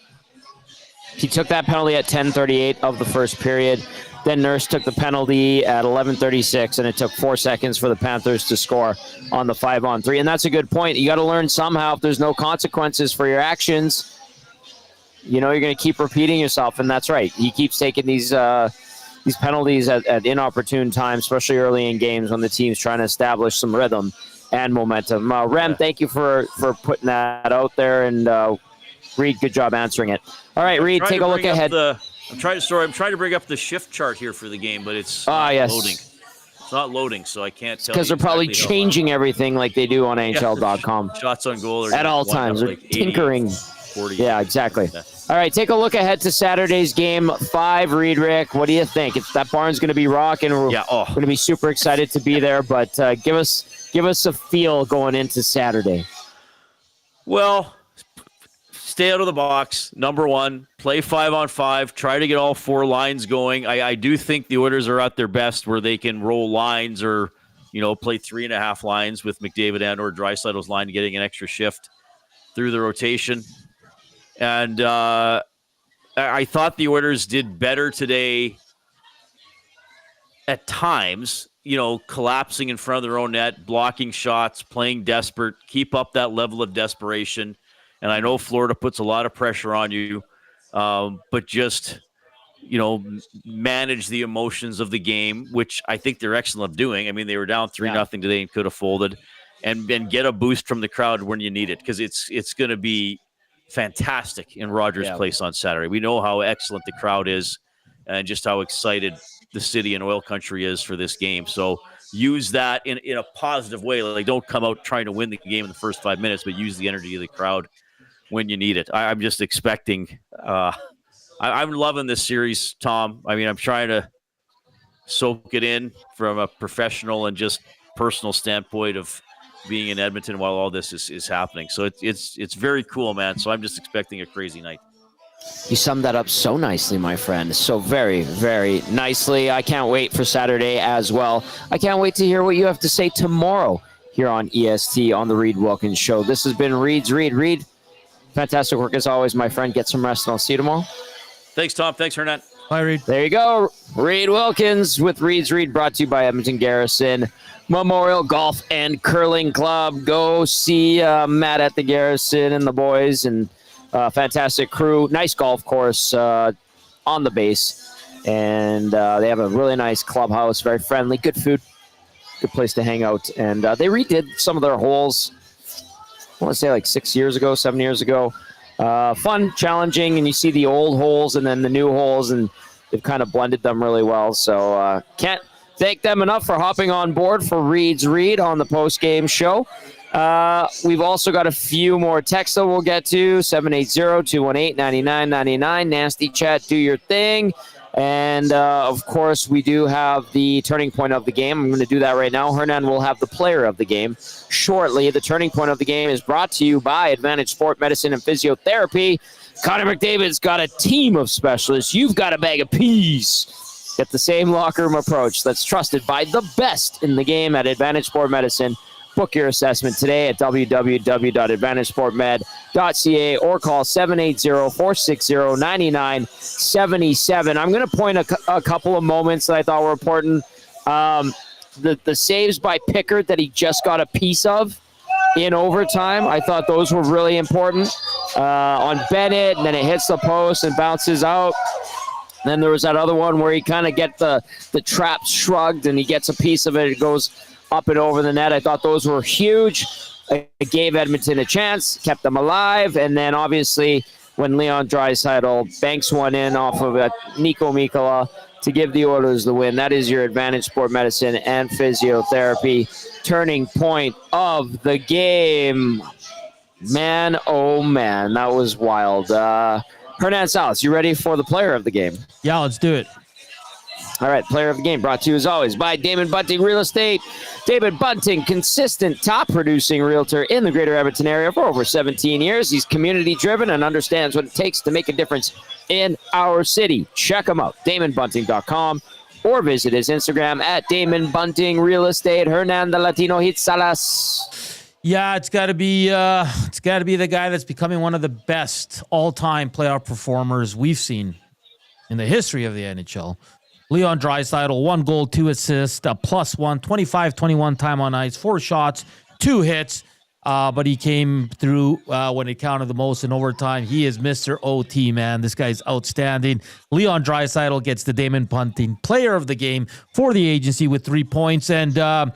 He took that penalty at 10:38 of the first period. Then Nurse took the penalty at 11:36, and it took 4 seconds for the Panthers to score on the 5-on-3. And that's a good point. You got to learn somehow, if there's no consequences for your actions, you're going to keep repeating yourself. And that's right. He keeps taking these penalties at inopportune times, especially early in games when the team's trying to establish some rhythm and momentum. Rem, thank you for putting that out there, and Reid, good job answering it. All right, Reid, take a look ahead. I'm trying to bring up the shift chart here for the game, but it's not loading. It's not loading, so I can't tell. Because they're probably changing everything like they do on NHL.com. Shots on goal at all times. They're tinkering. 40. Yeah, exactly. Yeah. All right, take a look ahead to Saturday's game 5. Reid, Rick, what do you think? That barn's going to be rocking. We're going to be super excited to be there, but give us a feel going into Saturday. Well, stay out of the box. Number one, play 5-on-5. Try to get all 4 lines going. I do think the Oilers are at their best where they can roll lines or play 3.5 lines with McDavid and or Draisaitl's line, getting an extra shift through the rotation. And I thought the Oilers did better today at times, collapsing in front of their own net, blocking shots, playing desperate, keep up that level of desperation. And I know Florida puts a lot of pressure on you, but just, manage the emotions of the game, which I think they're excellent at doing. I mean, they were down 3-0 today and could have folded, and get a boost from the crowd when you need it, because it's going to be fantastic in Rogers Place on Saturday. We know how excellent the crowd is and just how excited the city and oil country is for this game. So use that in a positive way. Like, don't come out trying to win the game in the first 5 minutes, but use the energy of the crowd when you need it. I'm just expecting I'm loving this series, Tom. I mean, I'm trying to soak it in from a professional and just personal standpoint of being in Edmonton while all this is happening. So it's very cool, man. So I'm just expecting a crazy night. You summed that up so nicely, my friend. So very, very nicely. I can't wait for Saturday as well. I can't wait to hear what you have to say tomorrow here on EST on the Reid Wilkins Show. This has been Reid's Reid. Reid, fantastic work as always, my friend. Get some rest, and I'll see you tomorrow. Thanks, Tom. Thanks, Hernan. Bye, Reid. There you go. Reid Wilkins with Reid's Reid, brought to you by Edmonton Garrison Memorial Golf and Curling Club. Go see Matt at the Garrison and the boys, and fantastic crew. Nice golf course on the base. And they have a really nice clubhouse, very friendly, good food, good place to hang out. And they redid some of their holes, I want to say like 7 years ago. Fun, challenging, and you see the old holes and then the new holes, and they've kind of blended them really well. So can't thank them enough for hopping on board for Reid's Reid on the post-game show. We've also got a few more texts that we'll get to. 780-218-9999. Nasty chat, do your thing. And, of course, we do have the turning point of the game. I'm going to do that right now. Hernan will have the player of the game shortly. The turning point of the game is brought to you by Advantage Sport Medicine and Physiotherapy. Connor McDavid's got a team of specialists. You've got a bag of peas. Get the same locker room approach that's trusted by the best in the game at Advantage Sport Medicine. Book your assessment today at www.advantagesportmed.ca or call 780-460-9977. I'm going to point a couple of moments that I thought were important. The saves by Pickard that he just got a piece of in overtime, I thought those were really important. On Bennett, and then it hits the post and bounces out. And then there was that other one where he kind of get the trap shrugged and he gets a piece of it. It goes up and over the net. I thought those were huge. It gave Edmonton a chance, kept them alive. And then obviously when Leon Draisaitl banks one in off of a Nico Mikkola to give the Oilers the win. That is your Advantage Sport Medicine and Physiotherapy turning point of the game. Man, oh man, that was wild. Hernan Salas, you ready for the player of the game? Yeah, let's do it. All right, player of the game brought to you as always by Damon Bunting Real Estate. David Bunting, consistent top-producing realtor in the greater Edmonton area for over 17 years. He's community-driven and understands what it takes to make a difference in our city. Check him out, DamonBunting.com, or visit his Instagram at Damon Bunting Real Estate. Hernan, the Latino hit Salas. Yeah, it's got to be the guy that's becoming one of the best all-time playoff performers we've seen in the history of the NHL. Leon Draisaitl, 1 goal, 2 assists, a +1, 25-21 time on ice, 4 shots, 2 hits, but he came through when it counted the most in overtime. He is Mr. OT, man. This guy's outstanding. Leon Draisaitl gets the Damon Bunting player of the game for the agency with 3 points, and a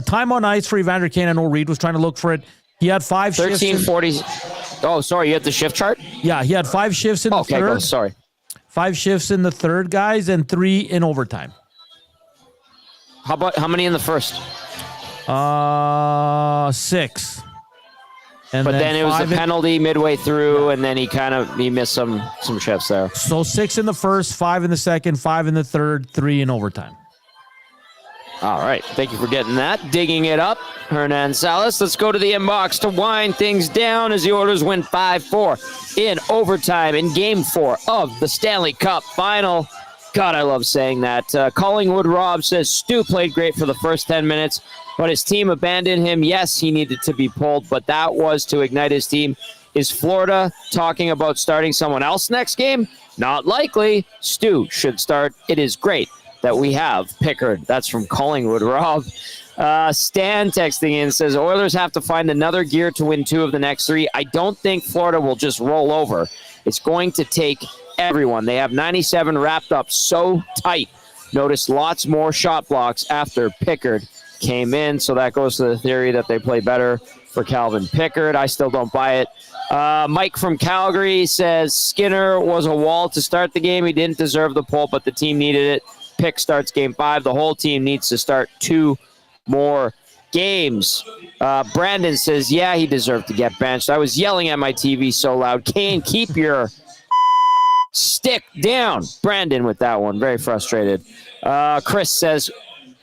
time on ice for Evander Kane. I know Reid was trying to look for it. He had 5 shifts. 13:40. Oh, sorry, you had the shift chart? Yeah, he had 5 shifts in the third. Okay, sorry. 5 shifts in the third, guys, and 3 in overtime. How many in the first? 6. And but then it was a penalty midway through, and then he missed some shifts there. So 6 in the first, 5 in the second, 5 in the third, 3 in overtime. All right. Thank you for getting that. Digging it up. Hernan Salas. Let's go to the inbox to wind things down as the Oilers win 5-4 in overtime in Game 4 of the Stanley Cup Final. God, I love saying that. Collingwood Rob says Stu played great for the first 10 minutes, but his team abandoned him. Yes, he needed to be pulled, but that was to ignite his team. Is Florida talking about starting someone else next game? Not likely. Stu should start. It is great that we have Pickard. That's from Collingwood Rob. Stan texting in says, Oilers have to find another gear to win 2 of the next 3. I don't think Florida will just roll over. It's going to take everyone. They have 97 wrapped up so tight. Notice lots more shot blocks after Pickard came in. So that goes to the theory that they play better for Calvin Pickard. I still don't buy it. Mike from Calgary says Skinner was a wall to start the game. He didn't deserve the pull, but the team needed it. Pick starts game 5. The whole team needs to start 2 more games. Brandon says, yeah, he deserved to get benched. I was yelling at my TV so loud. Kane, keep your stick down. Brandon with that one. Very frustrated. Chris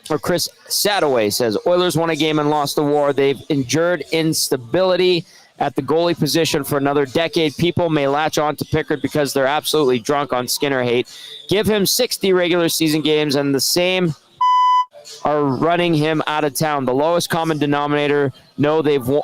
Sadaway says, Oilers won a game and lost the war. They've endured instability at the goalie position for another decade. People may latch on to Pickard because they're absolutely drunk on Skinner hate. Give him 60 regular season games and the same are running him out of town. The lowest common denominator, no, they've won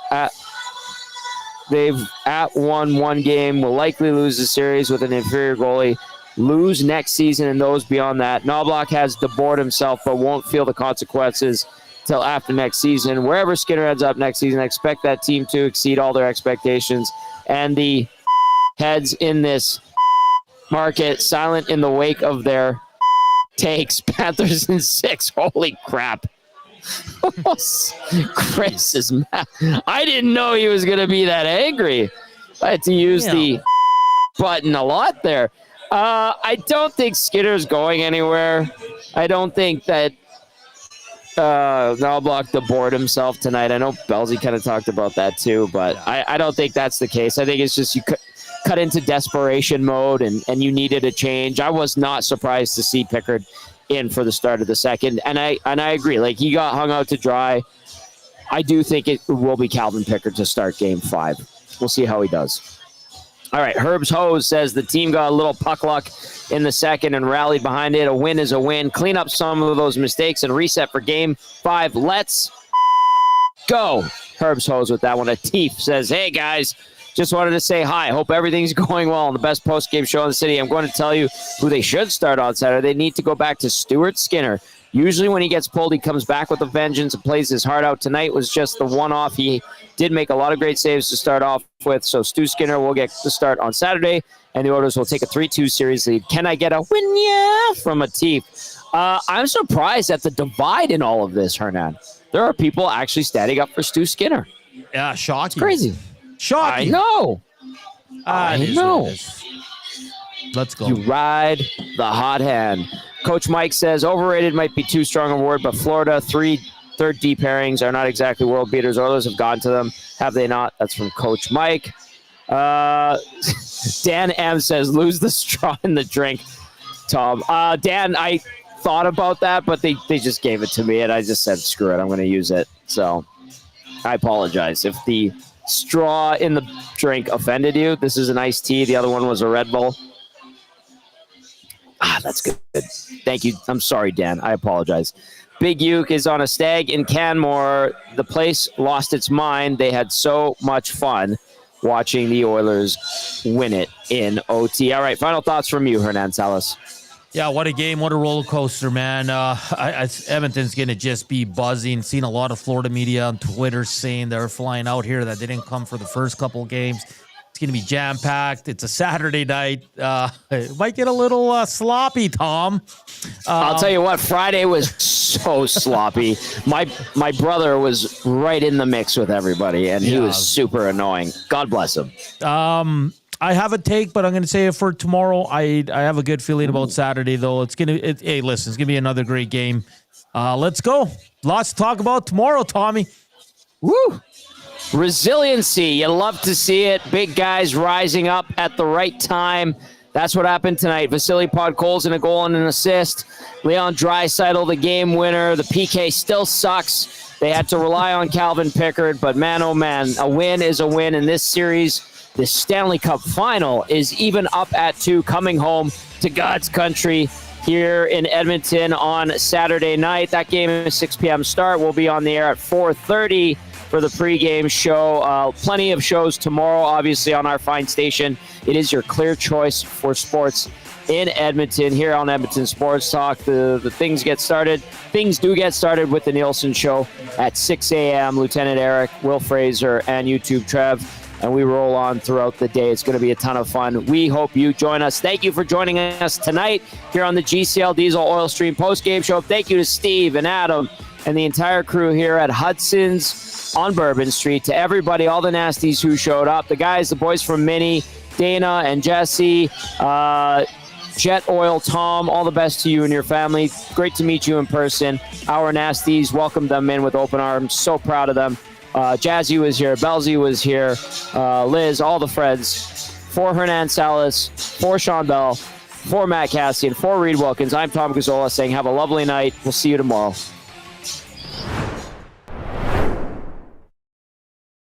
1 game, will likely lose the series with an inferior goalie, lose next season and those beyond that. Knobloch has debored himself but won't feel the consequences till after next season. Wherever Skinner ends up next season, I expect that team to exceed all their expectations. And the heads in this market silent in the wake of their takes. Panthers in 6. Holy crap. Chris is mad. I didn't know he was going to be that angry. I had to use the button a lot there. I don't think Skinner's going anywhere. I don't think that Knobloch debored himself tonight. I know Belsey kind of talked about that too, but I don't think that's the case. I think it's just you cut into desperation mode and you needed a change. I was not surprised to see Pickard in for the start of the second, and I agree. Like, he got hung out to dry. I do think it will be Calvin Pickard to start game 5. We'll see how he does. All right, Herb's Hose says the team got a little puck luck in the second and rallied behind it. A win is a win. Clean up some of those mistakes and reset for game 5. Let's go. Herb's Hose with that one. Atif says, hey, guys, just wanted to say hi. Hope everything's going well on the best post-game show in the city. I'm going to tell you who they should start on Saturday. They need to go back to Stuart Skinner. Usually when he gets pulled, he comes back with a vengeance and plays his heart out. Tonight was just the one-off. He did make a lot of great saves to start off with, so Stu Skinner will get the start on Saturday, and the Oilers will take a 3-2 series lead. Can I get a win? Yeah, from Atif. I'm surprised at the divide in all of this, Hernan. There are people actually standing up for Stu Skinner. Yeah, shocking. It's crazy. Shocking. I know. I know. Let's go. You ride the hot hand. Coach Mike says overrated might be too strong a word, but Florida, 3 third D pairings are not exactly world beaters. Oilers have gone to them. Have they not? That's from Coach Mike. Dan M says, lose the straw in the drink, Tom. Dan, I thought about that, but they just gave it to me, and I just said, screw it, I'm going to use it. So I apologize. If the straw in the drink offended you, this is an iced tea. The other one was a Red Bull. That's good. Thank you. I'm sorry, Dan. I apologize. Big Uke is on a stag in Canmore. The place lost its mind. They had so much fun watching the Oilers win it in OT. All right, final thoughts from you, Hernan Salas. Yeah, what a game. What a roller coaster, man. Edmonton's going to just be buzzing. Seen a lot of Florida media on Twitter saying they're flying out here, that they didn't come for the first couple of games. It's going to be jam-packed. It's a Saturday night. It might get a little sloppy, Tom. I'll tell you what, Friday was so sloppy. My brother was right in the mix with everybody, and he was super annoying. God bless him. I have a take, but I'm going to say it for tomorrow. I have a good feeling about Saturday, though. Hey, listen, it's going to be another great game. Let's go. Lots to talk about tomorrow, Tommy. Woo! Resiliency. You love to see it. Big guys rising up at the right time. That's what happened tonight. Vasily Podkolzin, a goal and an assist. Leon Draisaitl, the game winner. The PK still sucks. They had to rely on Calvin Pickard, but man, oh man, a win is a win in this series. The Stanley Cup final is even up at 2, coming home to God's country. here in Edmonton on Saturday night. That game is 6 p.m. start. We'll be on the air at 4:30 for the pregame show. Plenty of shows tomorrow, obviously, on our fine station. It is your clear choice for sports in Edmonton, here on Edmonton Sports Talk. The things get started. Things do get started with the Nielsen Show at 6 a.m. Lieutenant Eric, Will Fraser, and YouTube Trev. And we roll on throughout the day. It's going to be a ton of fun. We hope you join us. Thank you for joining us tonight here on the GCL Diesel Oil Stream postgame show. Thank you to Steve and Adam and the entire crew here at Hudson's on Bourbon Street. To everybody, all the nasties who showed up. The guys, the boys from Mini, Dana and Jesse, Jet Oil, Tom, all the best to you and your family. Great to meet you in person. Our nasties, welcomed them in with open arms. So proud of them. Jazzy was here. Belzy was here. Liz, all the friends. For Hernan, Salas, for Shawn, Belle, for Matt Cassian, for Reid Wilkins, I'm Tom Gazzola saying have a lovely night. We'll see you tomorrow.